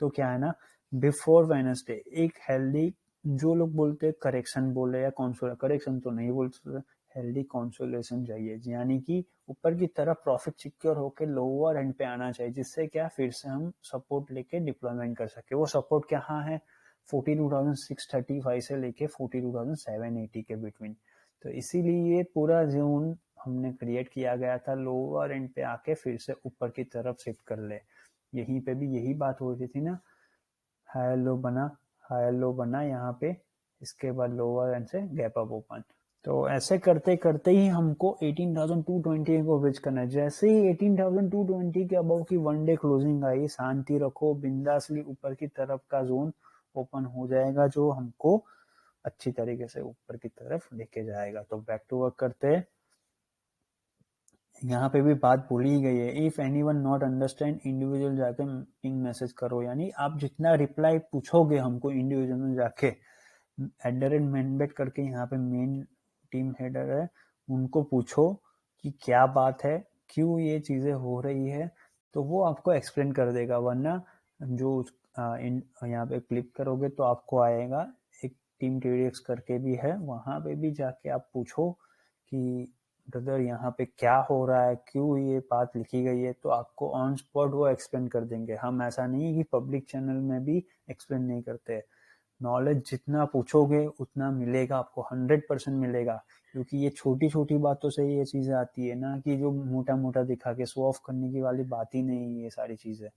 तो क्या है ना बिफोर वेडनेसडे एक हेल्दी, जो लोग बोलते हैं करेक्शन बोले या कॉन्सोल, करेक्शन तो नहीं बोलते, हेल्दी कॉन्सोलेशन चाहिए, यानी कि ऊपर की तरफ प्रॉफिट सिक्योर होकर लोअर एंड पे आना चाहिए, जिससे क्या फिर से हम सपोर्ट लेके डिप्लॉयमेंट कर सके। वो सपोर्ट कहाँ है, 42,635 से लेके 42,780 के बिटवीन। तो इसीलिए ये पूरा जोन हमने क्रिएट किया गया था, लोअर एंड पे आके फिर से ऊपर की तरफ शिफ्ट कर ले। यहीं पे भी यही बात हो रही थी ना, हायर लो बना, हायर लो बना यहाँ पे, इसके बाद लोअर एंड से गैप अप ओपन। तो ऐसे करते करते ही हमको 18,220 को ब्रिज करना है। जैसे ही 18,220 के अबव की वन डे क्लोजिंग आई, शांति रखो, बिंदासली ऊपर की तरफ का जोन ओपन हो जाएगा, जो हमको अच्छी तरीके से ऊपर की तरफ लेके जाएगा। तो बैक टू वर्क करते हैं। यहाँ पे भी बात बोली ही गई है, if anyone not understand individual जाके पिंग मैसेज करो, यानी आप जितना रिप्लाई पूछोगे हमको इंडिविजुअल में जाके @mainbet करके यहाँ पे मेन टीम हेडर है, उनको पूछो कि क्या बात है, क्यों ये चीजें हो रही है, तो वो आपको एक्सप्लेन कर देगा। वरना जो यहाँ पे क्लिक करोगे तो आपको आएगा एक टीम TDX करके भी है, वहां पे भी जाके आप पूछो कि ब्रदर यहाँ पे क्या हो रहा है, क्यों ये बात लिखी गई है, तो आपको ऑन स्पॉट वो एक्सप्लेन कर देंगे। हम ऐसा नहीं है कि पब्लिक चैनल में भी एक्सप्लेन नहीं करते। नॉलेज जितना पूछोगे उतना मिलेगा आपको, 100% मिलेगा, क्योंकि ये छोटी छोटी बातों से ये चीजें आती है ना, कि जो मोटा मोटा दिखा के शो ऑफ करने की वाली बात ही नहीं है ये सारी चीजें।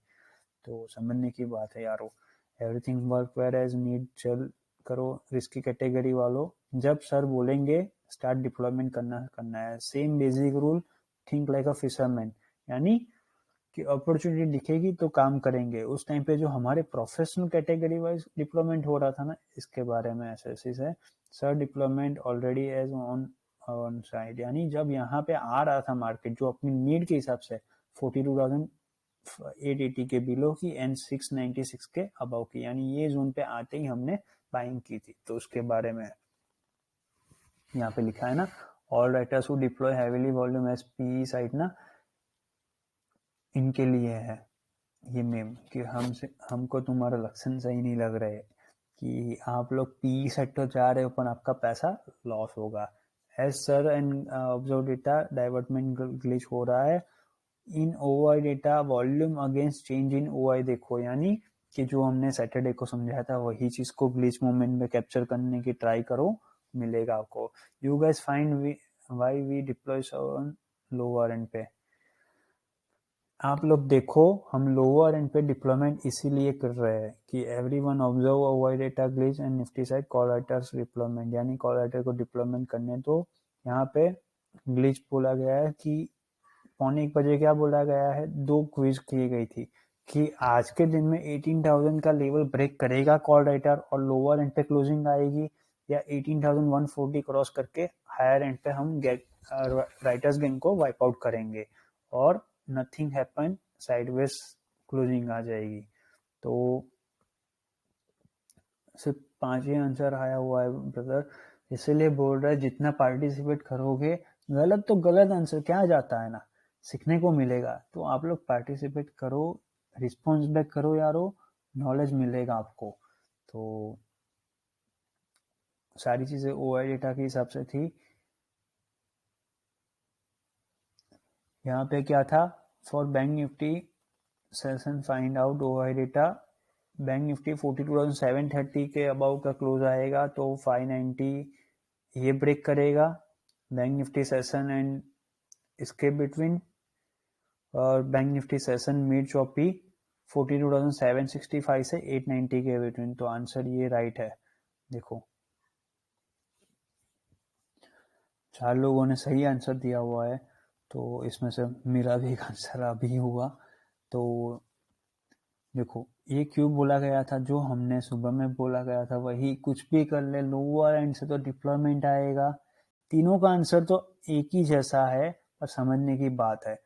तो समझने की बात है यारो। Everything work where as need चल करो रिस्की कैटेगरी वालों, जब सर बोलेंगे स्टार्ट डिप्लॉयमेंट करना है। Same basic rule, think like a fisherman, यानी कि अपॉर्चुनिटी दिखेगी तो काम करेंगे। उस टाइम पे जो हमारे प्रोफेशनल कैटेगरी वाइज डिप्लॉयमेंट हो रहा था ना, इसके बारे में एनालिसिस है। Sir deployment already as on side, यानी जब यहाँ पे आ रहा था मार्केट जो अपनी नीड के हिसाब से 42,880 के बिलो की एंड 696 के अबव की, यानी ये जोन पे आते ही हमने बाइंग की थी। तो उसके बारे में यहाँ पे लिखा है ना, all writers who deploy heavily volume as P site ना, इनके लिए है ये मेम कि हमको तुम्हारा लक्षण सही नहीं लग रहे कि आप लोग पी सेक्टर जा रहे हो पर आपका पैसा लॉस होगा। As sir and observe data divertment glitch हो रहा है in OI data volume against change in OI. देखो यानी कि जो हमने सैटरडे को समझाया था वही चीज को ग्लिच मोमेंट में कैप्चर करने की ट्राई करो, मिलेगा आपको। You guys find why we deploy on lower end पे। आप लोग देखो हम लोअर एंड पे डिप्लॉयमेंट इसीलिए कर रहे हैं कि everyone observe OI data glitch and Nifty side call writers deployment, यानी कॉल राइटर को डिप्लॉयमेंट करने। तो यहाँ पे ग्लिच बोला गया है कि 1:15 क्या बोला गया है, 2 क्विज की गई थी कि आज के दिन में 18,000 का लेवल ब्रेक करेगा कॉल राइटर और लोअर एंड पे क्लोजिंग आएगी, या 18,140 क्रॉस करके हायर एंड पे हम राइटर्स गेन को वाइप आउट करेंगे और नथिंग हैपन, साइडवेज क्लोजिंग आ जाएगी। तो सिर्फ 5 ही आंसर आया हुआ है ब्रदर, इसीलिए बोल रहा है जितना पार्टिसिपेट करोगे, गलत तो गलत आंसर क्या जाता है ना, सीखने को मिलेगा। तो आप लोग पार्टिसिपेट करो, रिस्पॉन्स बैक करो यारो, नॉलेज मिलेगा आपको। तो सारी चीजें ओआई डेटा के हिसाब से थी। यहाँ पे क्या था, for bank nifty session find out OI data, bank Nifty 42,730 के अबाउ का क्लोज आएगा तो 590 ये ब्रेक करेगा। बैंक निफ्टी सेशन एंड इसके बिटवीन, और बैंक निफ्टी सेशन मिड चौपी 42,765 से 890 के बिटवीन। तो आंसर ये राइट है। देखो 4 लोगों ने सही आंसर दिया हुआ है, तो इसमें से मेरा भी एक आंसर अभी हुआ। तो देखो ये क्यों बोला गया था, जो हमने सुबह में बोला गया था वही, कुछ भी कर ले लोअर एंड से तो डिप्लॉयमेंट आएगा। तीनों का आंसर तो एक ही जैसा है, पर समझने की बात है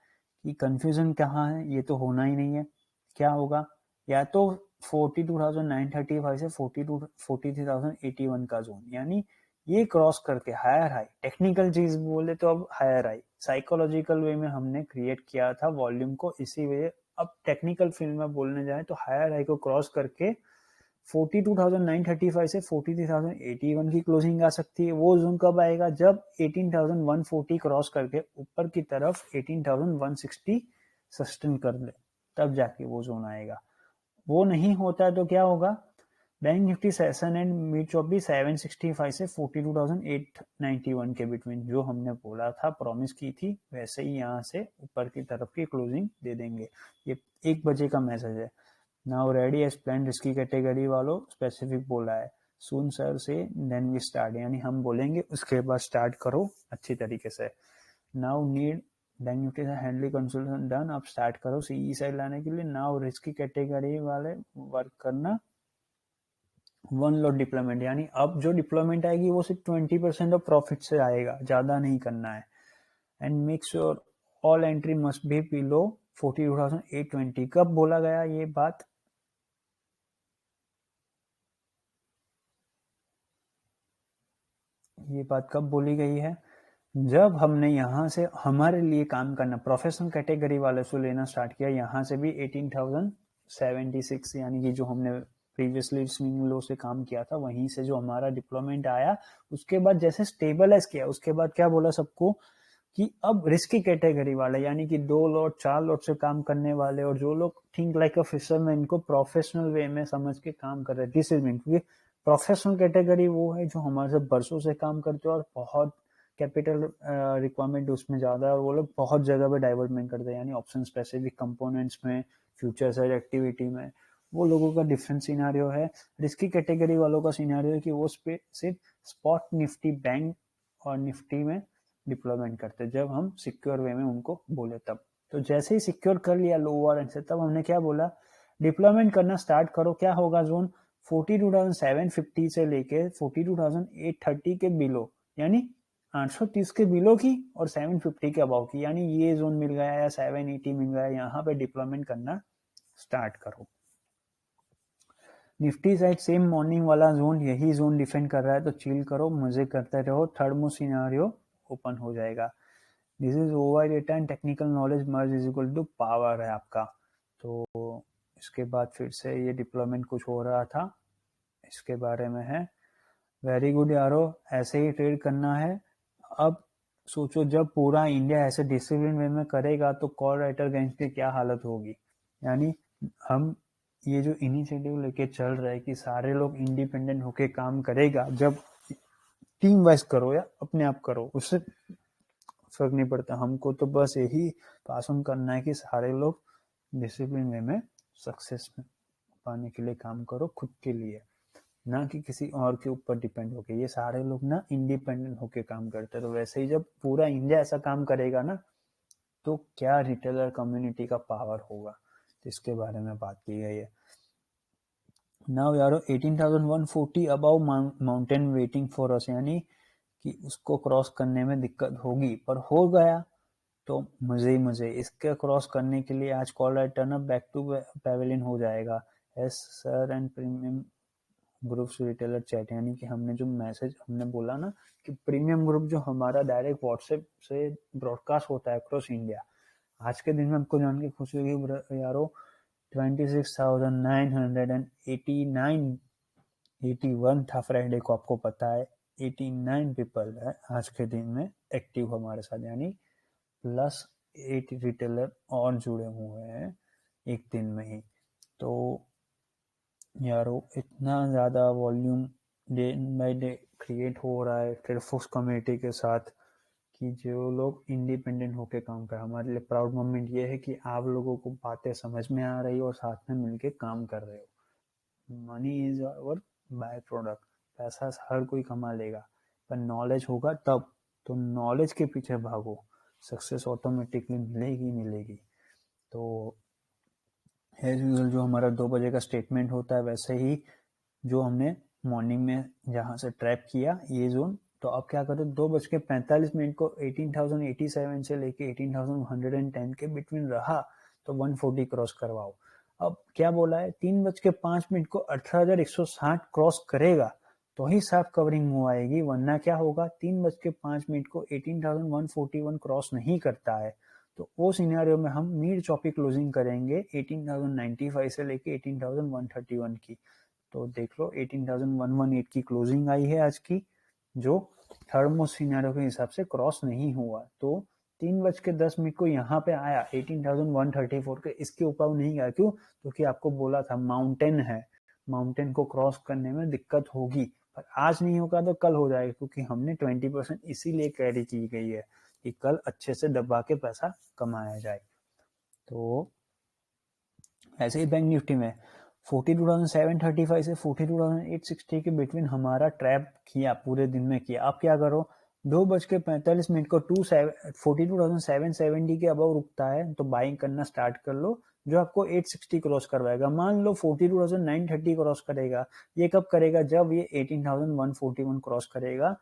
कि कंफ्यूजन कहाँ है, ये तो होना ही नहीं है। क्या होगा, या तो 42,935 से 43,081 का जोन, यानी ये क्रॉस करके हायर हाई, टेक्निकल चीज बोले तो अब हायर हाई, साइकोलॉजिकल वे में हमने क्रिएट किया था वॉल्यूम को इसी वजह। अब टेक्निकल फील्ड में बोलने जाए तो हायर हाई को क्रॉस करके 42,935 से 43,081 की क्लोजिंग आ सकती है। वो जोन कब आएगा, जब 18,140 क्रॉस करके ऊपर की तरफ 18,160 सस्टेन कर ले, तब जाके वो जोन आएगा। वो नहीं होता तो क्या होगा, bank nifty session end mid चौपी 765 से 42,891 के बिटवीन, जो हमने बोला था प्रॉमिस की थी वैसे ही यहाँ से ऊपर की तरफ की क्लोजिंग दे देंगे। ये 1 बजे का मैसेज है। Now ready as plan risky category वालों स्पेसिफिक बोला है, सून सर से देन वी स्टार्ट, यानी हम बोलेंगे उसके बाद स्टार्ट करो अच्छी तरीके से। नाउ नीड बैंक निफ्टी से हैंडली कंसल्टेशन डन, अब स्टार्ट करो सीई साइड लाने के लिए। नाउ रिस्की कैटेगरी वाले वर्क करना 1 लॉट डिप्लॉयमेंट, यानी अब जो डिप्लॉयमेंट आएगी वो सिर्फ 20% ऑफ प्रॉफिट से आएगा, ज्यादा नहीं करना है। And make sure all entry must be below 42,820। कब बोला गया ये बात? ये बात कब बोली गई है? जब हमने यहाँ से हमारे लिए काम करना प्रोफेशनल कैटेगरी वाले से लेना स्टार्ट किया, यहाँ से भी 18,076 यानी कि जो हमने प्रीवियसली स्विंग लो से काम किया था वहीं से जो हमारा डिप्लॉयमेंट आया, उसके बाद जैसे स्टेबलाइज किया उसके बाद क्या बोला सबको कि अब रिस्की कैटेगरी वाले यानी कि 2 लॉट 4 लॉट से काम करने वाले और जो लोग थिंक लाइक अ फिशरमैन को प्रोफेशनल वे में समझ के काम कर रहे, दिस इज मीन क्योंकि प्रोफेशनल कैटेगरी वो है जो हमारे से बरसों से काम करते हैं और बहुत कैपिटल रिक्वायरमेंट उसमें ज़्यादा है और वो लोग बहुत जगह पे डेवलपमेंट करते हैं, यानी ऑप्शन स्पेसिफिक कंपोनेंट्स में, फ्यूचर साइड एक्टिविटी में, वो लोगों का डिफरेंट सिनारियो है। रिस्की कैटेगरी वालों का सिनारियो है कि वो सिर्फ स्पॉट निफ्टी बैंक और निफ्टी में डिप्लॉयमेंट करते हैं जब हम सिक्योर वे में उनको बोले तब। तो जैसे ही सिक्योर कर लिया लोअर एंड से, तब हमने क्या बोला, डिप्लॉयमेंट करना स्टार्ट करो। क्या होगा जोन? 42,750 से लेके 42,830 के बिलो, यानी 830 के बिलो की और 750 के अबाव की, यानी ये जोन मिल गया या 780 मिल गया, यहाँ पे डिप्लॉयमेंट करना स्टार्ट करो। निफ्टी साइड सेम मॉर्निंग वाला जोन, यही जोन डिफेंड कर रहा है तो चिल करो, मजे करते रहो, थर्ड मोस्ट सिनेरियो ओपन हो जाएगा। This is over data and technical knowledge merge is equal to power है आपका। तो इसके बाद फिर से ये डिप्लॉयमेंट कुछ हो रहा था, इसके बारे में है। वेरी गुड यारो, ऐसे ही ट्रेड करना है। अब सोचो जब पूरा इंडिया ऐसे डिसिप्लिन वे में करेगा तो कॉल राइटर गैंग्स की क्या हालत होगी। यानी हम ये जो इनिशिएटिव लेके चल रहे हैं कि सारे लोग इंडिपेंडेंट होके काम करेगा, जब टीम वाइज करो या अपने आप करो उससे फर्क नहीं पड़ता, हमको तो बस यही पास ऑन करना है कि सारे लोग डिसिप्लिन वे में सक्सेस पाने के लिए काम करो, खुद के लिए, ना कि किसी और के ऊपर डिपेंड होके। ये सारे लोग ना इंडिपेंडेंट होके काम करते हैं। तो वैसे ही जब पूरा इंडिया ऐसा काम करेगा ना, तो क्या रिटेलर कम्युनिटी का पावर होगा, तो इसके बारे में बात की गई है। नाउ यारो 18,140 about mountain waiting for us, यानी कि उसको क्रॉस करने में दिक्कत होगी, पर हो गया तो मजे ही मजे। इसके क्रॉस करने के लिए आज call return up back to pavilion हो जाएगा। As sir and premium groups retailer chat, यानी कि हमने जो मैसेज हमने बोला ना कि प्रीमियम ग्रुप जो हमारा डायरेक्ट व्हाट्सएप से ब्रॉडकास्ट होता है अक्रॉस इंडिया, आज के दिन में हमको जान के खुशी होगी यारो 26,989 था फ्राइडे को, आपको पता है 89 पीपल है आज के दिन में एक्टिव हमारे साथ, यानी प्लस 8 रिटेलर और जुड़े हुए हैं एक दिन में ही। तो यारो इतना ज़्यादा volume day by day create हो रहा है ट्रेडफॉक्स कम्युनिटी के साथ कि जो लोग इंडिपेंडेंट होके काम कर, हमारे लिए प्राउड मोमेंट ये है कि आप लोगों को बातें समझ में आ रही हो और साथ में मिलके काम कर रहे हो। Money is our by product, पैसा हर कोई कमा लेगा, पर नॉलेज होगा तब, तो नॉलेज के पीछे भागो, सक्सेस ऑटोमेटिकली मिलेगी मिलेगी। तो एज यूजुअल जो हमारा 2 बजे का स्टेटमेंट होता है, वैसे ही जो हमने मॉर्निंग में जहाँ से ट्रैप किया ये जोन, तो अब क्या करो 2:45 को 18,087 से लेके 18,110 के बिटवीन रहा तो 140 क्रॉस करवाओ। अब क्या बोला है, 3:05 को 18,160 क्रॉस करेगा तो ही साफ कवरिंग मूव आएगी, वरना क्या होगा 3:05 को 18,141 क्रॉस नहीं करता है तो वो सिनेरियो में हम नीड चॉपी क्लोजिंग करेंगे 18,095 से लेके 18,131 की। तो देख लो 18,118 की क्लोजिंग आई है आज की, जो थर्ड मोस्ट सिनेरियो के हिसाब से क्रॉस नहीं हुआ। तो 3:10 को यहाँ पे आया 18,134 के, इसके ऊपर नहीं गया। क्यों? क्योंकि आपको बोला था माउंटेन है, माउंटेन को क्रॉस करने में दिक्कत होगी, पर आज नहीं होगा तो कल हो जाएगा, क्योंकि हमने 20% इसीलिए कैरी की गई है कि कल अच्छे से दबा के पैसा कमाया जाए। तो ऐसे ही बैंक निफ्टी में 42,735 से 42,860 के बिटवीन हमारा ट्रैप किया, पूरे दिन में किया। अब क्या करो 2:45 को 42,770 के अबव रुकता है तो बाइंग करना स्टार्ट कर लो, जो आपको 860 क्रॉस करवाएगा। मान लो 42,930 क्रॉस करेगा, ये कब करेगा? जब ये 18,141 क्रॉस करेगा।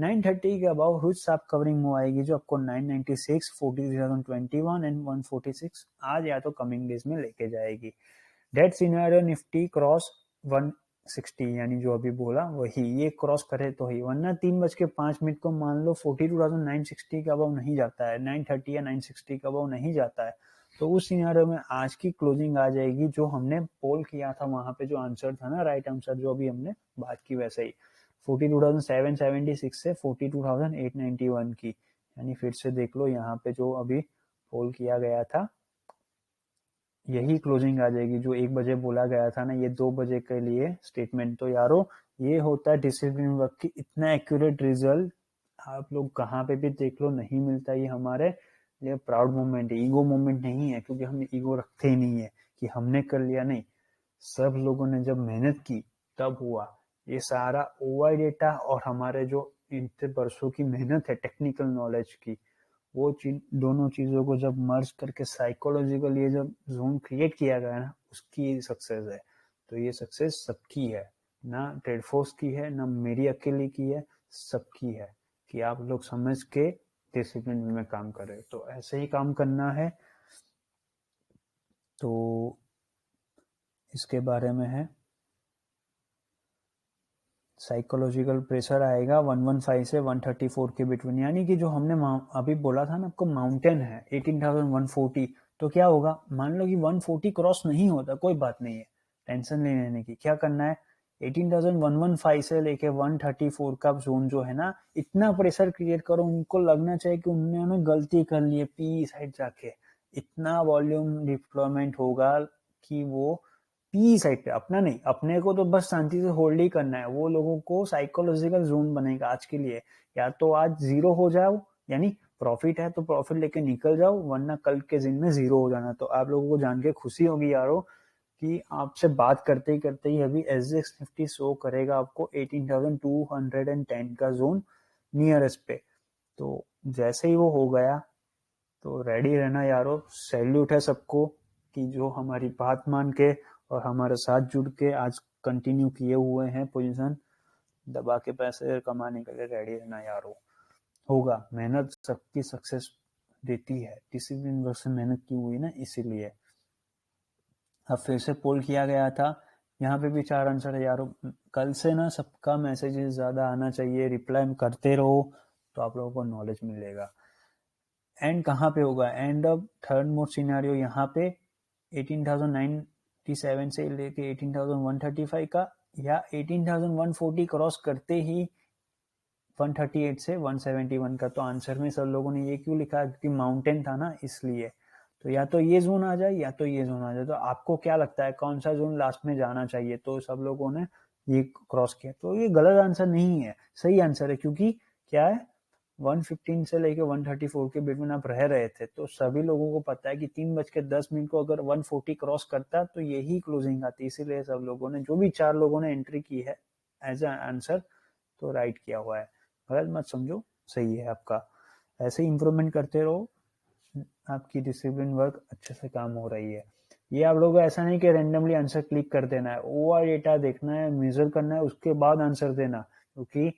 930 के अबाउ हुज आप कवरिंग मूव आएगी जो आपको 996, 43,021 एंड 146 आज या तो कमिंग डेज में लेके जाएगी। डेट सिनेरियो निफ्टी क्रॉस 160 यानी जो अभी बोला वही, ये क्रॉस करे तो ही, वरना 3:05 को मान लो 42,960 के अबाउ नहीं जाता है, 930 या 960 के अबाउ नहीं जाता है, तो उस सिनेरियो में आज की क्लोजिंग आ जाएगी जो हमने पोल किया था वहां पे, जो आंसर था ना राइट आंसर जो अभी हमने बात की वैसे ही, 42,776 से 42,891 की, यानी फिर से देख लो यहाँ पे जो अभी पोल किया गया था यही क्लोजिंग आ जाएगी जो 1 बजे बोला गया था ना, ये 2 बजे के लिए स्टेटमेंट। तो यारो ये होता है डिसिप्लिन वर्क की, इतना एक्यूरेट रिजल्ट आप लोग कहाँ पे भी देख लो नहीं मिलता, ये हमारे लिए प्राउड मोमेंट है, ईगो मोमेंट नहीं है, क्योंकि हम ईगो रखते ही नहीं है कि हमने कर लिया, नहीं, सब लोगों ने जब मेहनत की तब हुआ ये सारा ओवाई डेटा, और हमारे जो इतने वर्षों की मेहनत है टेक्निकल नॉलेज की, वो दोनों चीजों को जब मर्ज करके साइकोलॉजिकल ये जब जोन क्रिएट किया गया ना, उसकी सक्सेस है। तो ये सक्सेस सबकी है, ना ट्रेडफोर्स की है, ना मेरी अकेले की है, सबकी है, कि आप लोग समझ के डिसिप्लिन में काम कर रहे हो, तो ऐसे ही काम करना है। तो इसके बारे में है साइकोलॉजिकल प्रेशर आएगा 115 से 134 के बिटवीन, यानी कि जो हमने अभी बोला था ना आपको माउंटेन है 18,140, तो क्या होगा, मान लो कि 140 क्रॉस नहीं होता, कोई बात नहीं है, टेंशन नहीं लेने की, क्या करना है 18,115 से लेके 134 का जोन जो है ना, इतना प्रेशर क्रिएट करो उनको लगना चाहिए कि उन्होंने गलती कर ली है, पी साइड जाके इतना वॉल्यूम डिप्लॉयमेंट होगा कि वो पी साइड पे, अपना नहीं, अपने को तो बस शांति से होल्ड ही करना है, वो लोगों को साइकोलॉजिकल जोन बनेगा आज के लिए, या तो आज जीरो हो जाओ, यानी प्रॉफिट है तो प्रॉफिट लेके निकल जाओ, वरना कल के दिन में जीरो हो जाना। तो आप लोगों को जान के खुशी होगी यारो कि आपसे बात करते ही अभी एसजीएक्स निफ्टी शो करेगा आपको 18,210 का जोन नियरेस्ट पे। तो जैसे ही वो हो गया तो रेडी रहना यारो, सैल्यूट है सबको कि जो हमारी बात मान के और हमारे साथ जुड़ के आज कंटिन्यू किए हुए हैं पोजीशन, दबा के पैसे कमाने के लिए रेडी रहना यारो, होगा, मेहनत सबकी सक्सेस देती है, डिसिप्लिन वर्क से मेहनत की हुई ना इसीलिए। अब फिर से पोल किया गया था, यहाँ पे भी 4 आंसर है यारो, कल से ना सबका मैसेजेस ज्यादा आना चाहिए, रिप्लाई करते रहो तो आप लोगों को नॉलेज मिलेगा। एंड कहाँ पे होगा, end of third mode scenario यहाँ पे 18,097 से लेके 18,135 का, या 18,140 क्रॉस करते ही 138 से 171 का। तो आंसर में सब लोगों ने ये क्यों लिखा, क्योंकि माउंटेन था ना इसलिए, तो या तो ये जोन आ जाए या तो ये जोन आ जाए, तो आपको क्या लगता है कौन सा जोन लास्ट में जाना चाहिए? तो सब लोगों ने ये क्रॉस किया, तो ये गलत आंसर नहीं है, सही आंसर है, क्योंकि क्या है 115 से लेके 134 के बीच में आप रह रहे थे, तो सभी लोगों को पता है कि 3:10 को अगर 140 क्रॉस करता तो यही क्लोजिंग आती, इसीलिए सब लोगों ने, जो भी 4 लोगों ने एंट्री की है एज अ आंसर, तो राइट किया हुआ है, गलत मत समझो, सही है आपका। ऐसे ही इंप्रूवमेंट करते रहो, आपकी डिसिप्लिन वर्क अच्छे से काम हो रही है। ये आप लोगों को ऐसा नहीं कि रैंडमली आंसर क्लिक कर देना है, ओवर डेटा देखना है, मेजर करना है, उसके बाद आंसर देना, क्योंकि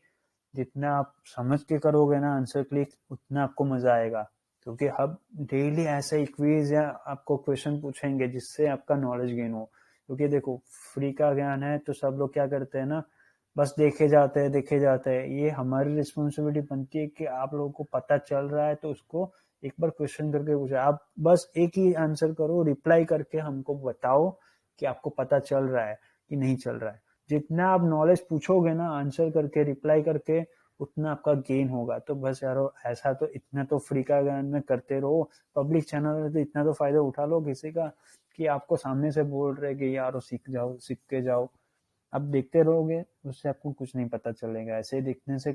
जितना आप समझ के करोगे ना आंसर क्लिक, उतना आपको मजा आएगा, क्योंकि हम डेली ऐसे क्विज या आपको क्वेश्चन पूछेंगे जिससे आपका नॉलेज गेन हो। क्योंकि देखो फ्री का ज्ञान है तो सब लोग क्या करते हैं ना, बस देखे जाते हैं, ये हमारी रिस्पॉन्सिबिलिटी बनती है कि आप लोगों को पता चल रहा है तो उसको एक बार क्वेश्चन करके पूछे, आप बस एक ही आंसर करो, रिप्लाई करके हमको बताओ कि आपको पता चल रहा है कि नहीं चल रहा है। जितना आप नॉलेज पूछोगे ना आंसर करके, रिप्लाई करके, उतना आपका गेन होगा। तो बस यारो ऐसा तो इतना तो फ्री का ज्ञान में करते रहो, पब्लिक चैनल में तो इतना तो फायदा उठा लो किसी का, कि आपको सामने से बोल रहे कि यारो सीख जाओ, सीख के जाओ। अब देखते रहोगे उससे आपको कुछ नहीं पता चलेगा, ऐसे ही देखने से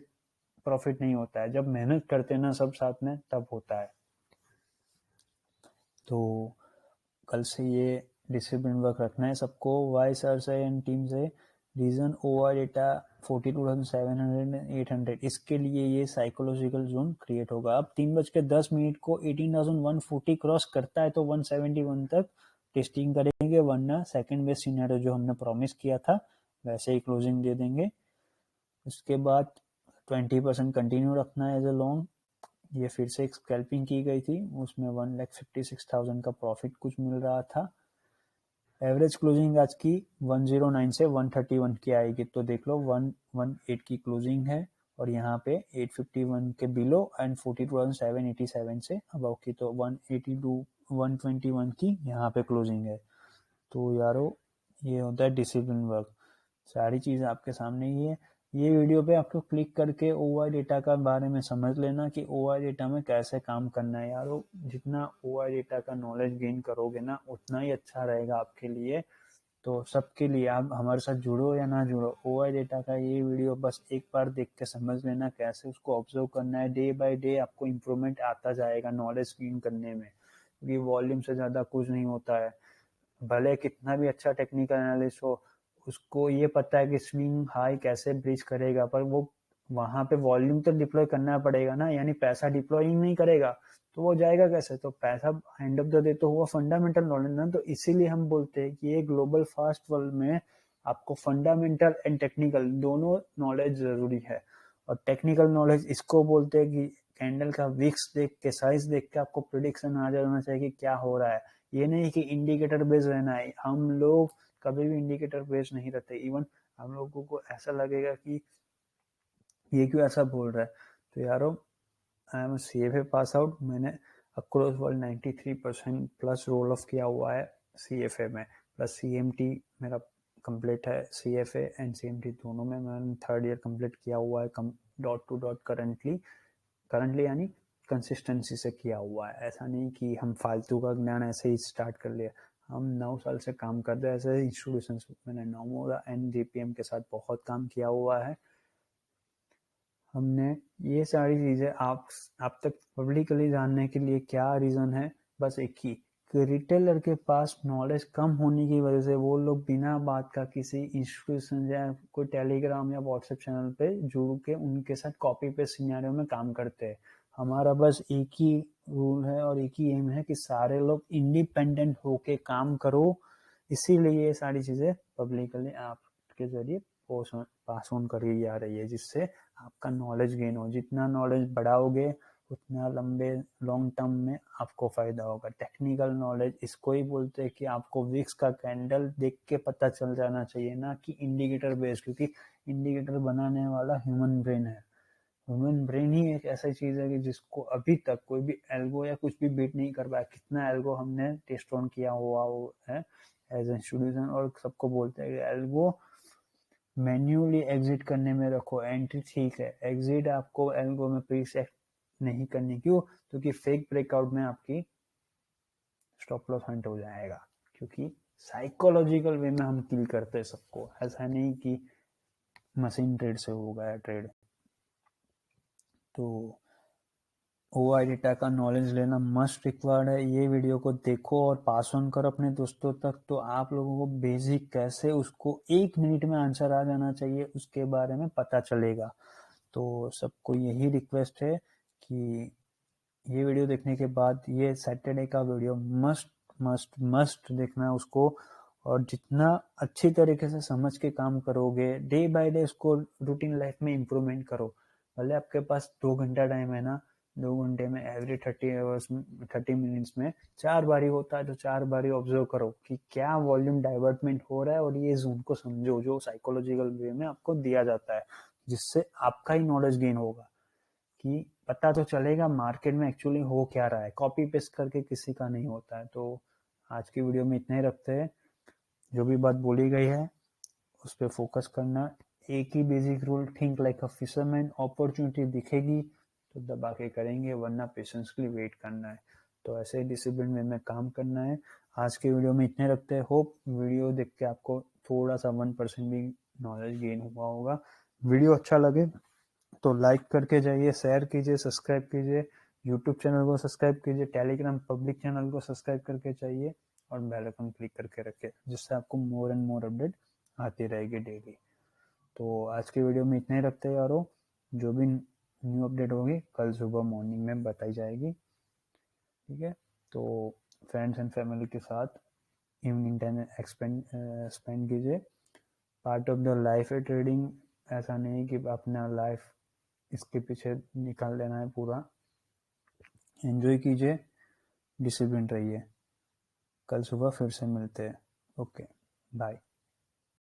प्रॉफिट नहीं होता है, जब मेहनत करते हैं ना सब साथ में तब होता है। तो कल से ये डिसिप्लिन वर्क रखना है सबको, वाई सर से एंड टीम से, रीजन ओवर डेटा 42,700 800, इसके लिए ये साइकोलॉजिकल जोन क्रिएट होगा। अब 3:10 को 18,140 क्रॉस करता है तो 171 तक टेस्टिंग करेंगे, वरना सेकंड बेस्ट सिनेरियो जो हमने प्रॉमिस किया था वैसे ही क्लोजिंग दे देंगे। उसके बाद 20% कंटिन्यू रखना है एज ए लॉन्ग। ये फिर से एक स्कैल्पिंग की गई थी, उसमें 1,56,000 का प्रॉफिट कुछ मिल रहा था। एवरेज क्लोजिंग आज की 109 से 131 की आएगी, तो देख लो 118 की क्लोजिंग है और यहाँ पे 851 के बिलो एंड 42,787 से अबव की, तो 182 121 की यहाँ पे क्लोजिंग है। तो यारो ये होता है डिसिप्लिन वर्क। सारी चीज़ें आपके सामने ही है। ये वीडियो पे आपको क्लिक करके OI डेटा का बारे में समझ लेना कि OI डेटा में कैसे काम करना है यारो। जितना OI डेटा का नॉलेज गेन करोगे ना उतना ही अच्छा रहेगा आपके लिए। तो सबके लिए आप हमारे साथ जुड़ो या ना जुड़ो, OI डेटा का ये वीडियो बस एक बार देख के समझ लेना कैसे उसको ऑब्जर्व करना है। डे बाय डे आपको इम्प्रूवमेंट आता जाएगा नॉलेज गेन करने में, क्योंकि वॉल्यूम से ज़्यादा कुछ नहीं होता है। भले कितना भी अच्छा टेक्निकल एनालिस्ट हो, उसको ये पता है कि स्विंग हाई कैसे ब्रीच करेगा, पर वो वहां पे वॉल्यूम तो डिप्लॉय करना पड़ेगा ना, यानी पैसा डिप्लॉइंग नहीं करेगा तो वो जाएगा कैसे। तो पैसा एंड ऑफ द डे तो हुआ फंडामेंटल नॉलेज ना। तो इसीलिए हम बोलते हैं कि ये ग्लोबल फास्ट वर्ल्ड में आपको फंडामेंटल एंड टेक्निकल दोनों नॉलेज जरूरी है। और टेक्निकल नॉलेज इसको बोलते हैं कि कैंडल का विक्स देख के, साइज देख के आपको प्रिडिक्शन आ जाना चाहिए कि क्या हो रहा है। ये नहीं कि इंडिकेटर बेस्ड रहना है, हम लोग कभी भी इंडिकेटर बेस्ड नहीं रहते। इवन हम लोगों को ऐसा लगेगा कि ये क्यों ऐसा बोल रहा है। तो यारो I am CFA pass out, मैंने across world 93% plus roll off किया हुआ है CFA में, प्लस CMT मेरा कंप्लीट है। CFA एंड CMT दोनों में मैंने 3rd ईयर कंप्लीट किया हुआ है डॉट टू डॉट करंटली यानी कंसिस्टेंसी से किया हुआ है। ऐसा नहीं कि हम फालतू का ज्ञान ऐसे ही स्टार्ट कर लिया। हम 9 साल से काम कर रहे हैं ऐसे इंस्टीट्यूशन। मैंने नोमोरा एंड JPM के साथ बहुत काम किया हुआ है। हमने ये सारी चीज़ें आप तक पब्लिकली जानने के लिए क्या रीज़न है, बस एक ही कि रिटेलर के पास नॉलेज कम होने की वजह से वो लोग बिना बात का किसी इंस्टीट्यूशन या कोई टेलीग्राम या व्हाट्सएप चैनल पे जुड़ के उनके साथ कॉपी पेस्ट सिनेरियो में काम करते हैं। हमारा बस एक ही रूल है और एक ही एम है कि सारे लोग इंडिपेंडेंट होके काम करो। इसीलिए ये सारी चीज़ें पब्लिकली आपके जरिए पास ऑन करी जा रही है, जिससे आपका नॉलेज गेन हो। जितना नॉलेज बढ़ाओगे उतना लंबे लॉन्ग टर्म में आपको फायदा होगा। टेक्निकल नॉलेज इसको ही बोलते हैं कि आपको विक्स का कैंडल देख के पता चल जाना चाहिए, ना कि इंडिकेटर बेस्ड, क्योंकि इंडिकेटर बनाने वाला ह्यूमन ब्रेन है। ह्यूमन ब्रेन ही एक ऐसा चीज है कि जिसको अभी तक कोई भी एल्गो या कुछ भी बीट नहीं कर पाया। कितना एल्गो हमने टेस्ट ऑन किया हुआ है एज इंस्टीट्यूशन, और सबको बोलते हैं कि एल्गो मैन्युअली एग्जिट करने में रखो। एंट्री ठीक है, एग्जिट आपको एल्गो में प्रीसेट नहीं करनी। क्यों? क्योंकि फेक ब्रेकआउट में आपकी स्टॉप लॉस हंट हो जाएगा, क्योंकि साइकोलॉजिकल वे में हम किल करते हैं सबको। ऐसा नहीं कि मशीन ट्रेड से हो गया ट्रेड। तो OI डेटा का नॉलेज लेना मस्ट रिक्वायर्ड है। ये वीडियो को देखो और पास ऑन करो अपने दोस्तों तक, तो आप लोगों को बेसिक कैसे उसको 1 मिनट में आंसर आ जाना चाहिए उसके बारे में पता चलेगा। तो सबको यही रिक्वेस्ट है कि ये वीडियो देखने के बाद ये सैटरडे का वीडियो मस्ट मस्ट मस्ट देखना उसको, और जितना अच्छी तरीके से समझ के काम करोगे डे बाय डे उसको रूटीन लाइफ में इम्प्रूवमेंट करो। भले आपके पास 2 घंटा टाइम है ना, 2 घंटे में एवरी 30 मिनट्स में 4 बारी होता है, तो 4 बारी ऑब्जर्व करो कि क्या वॉल्यूम डाइवर्टमेंट हो रहा है, और ये जोन को समझो जो साइकोलॉजिकल वे में आपको दिया जाता है, जिससे आपका ही नॉलेज गेन होगा कि पता तो चलेगा मार्केट में एक्चुअली हो क्या रहा है। कॉपी पेस्ट करके किसी का नहीं होता है। तो आज की वीडियो में इतना ही रखते हैं। जो भी बात बोली गई है उस पर फोकस करना। एक ही basic rule, think like a fisherman. Opportunity दिखेगी तो दबा के करेंगे, वरना पेशेंसली वेट करना है। तो ऐसे ही डिसिप्लिन वे में काम करना है। आज के वीडियो में इतने रखते हैं। होप वीडियो देख के आपको थोड़ा सा 1% भी नॉलेज गेन हुआ होगा। वीडियो अच्छा लगे तो लाइक करके जाइए, शेयर कीजिए, सब्सक्राइब कीजिए, यूट्यूब चैनल को सब्सक्राइब कीजिए, टेलीग्राम पब्लिक चैनल को सब्सक्राइब करके जाइए, और बेल आइकन क्लिक करके रखिए, जिससे आपको मोर एंड मोर अपडेट आती रहेगी डेली। तो आज की वीडियो में इतना ही रखते हैं यारो। जो भी न्यू अपडेट होगी कल सुबह मॉर्निंग में बताई जाएगी, ठीक है। तो फ्रेंड्स एंड फैमिली के साथ इवनिंग टाइम स्पेंड कीजिए। पार्ट ऑफ द लाइफ है ट्रेडिंग। ऐसा नहीं कि अपना लाइफ इसके पीछे निकाल लेना है पूरा। एंजॉय कीजिए, डिसिप्लिन रहिए। कल सुबह फिर से मिलते हैं। Okay, bye.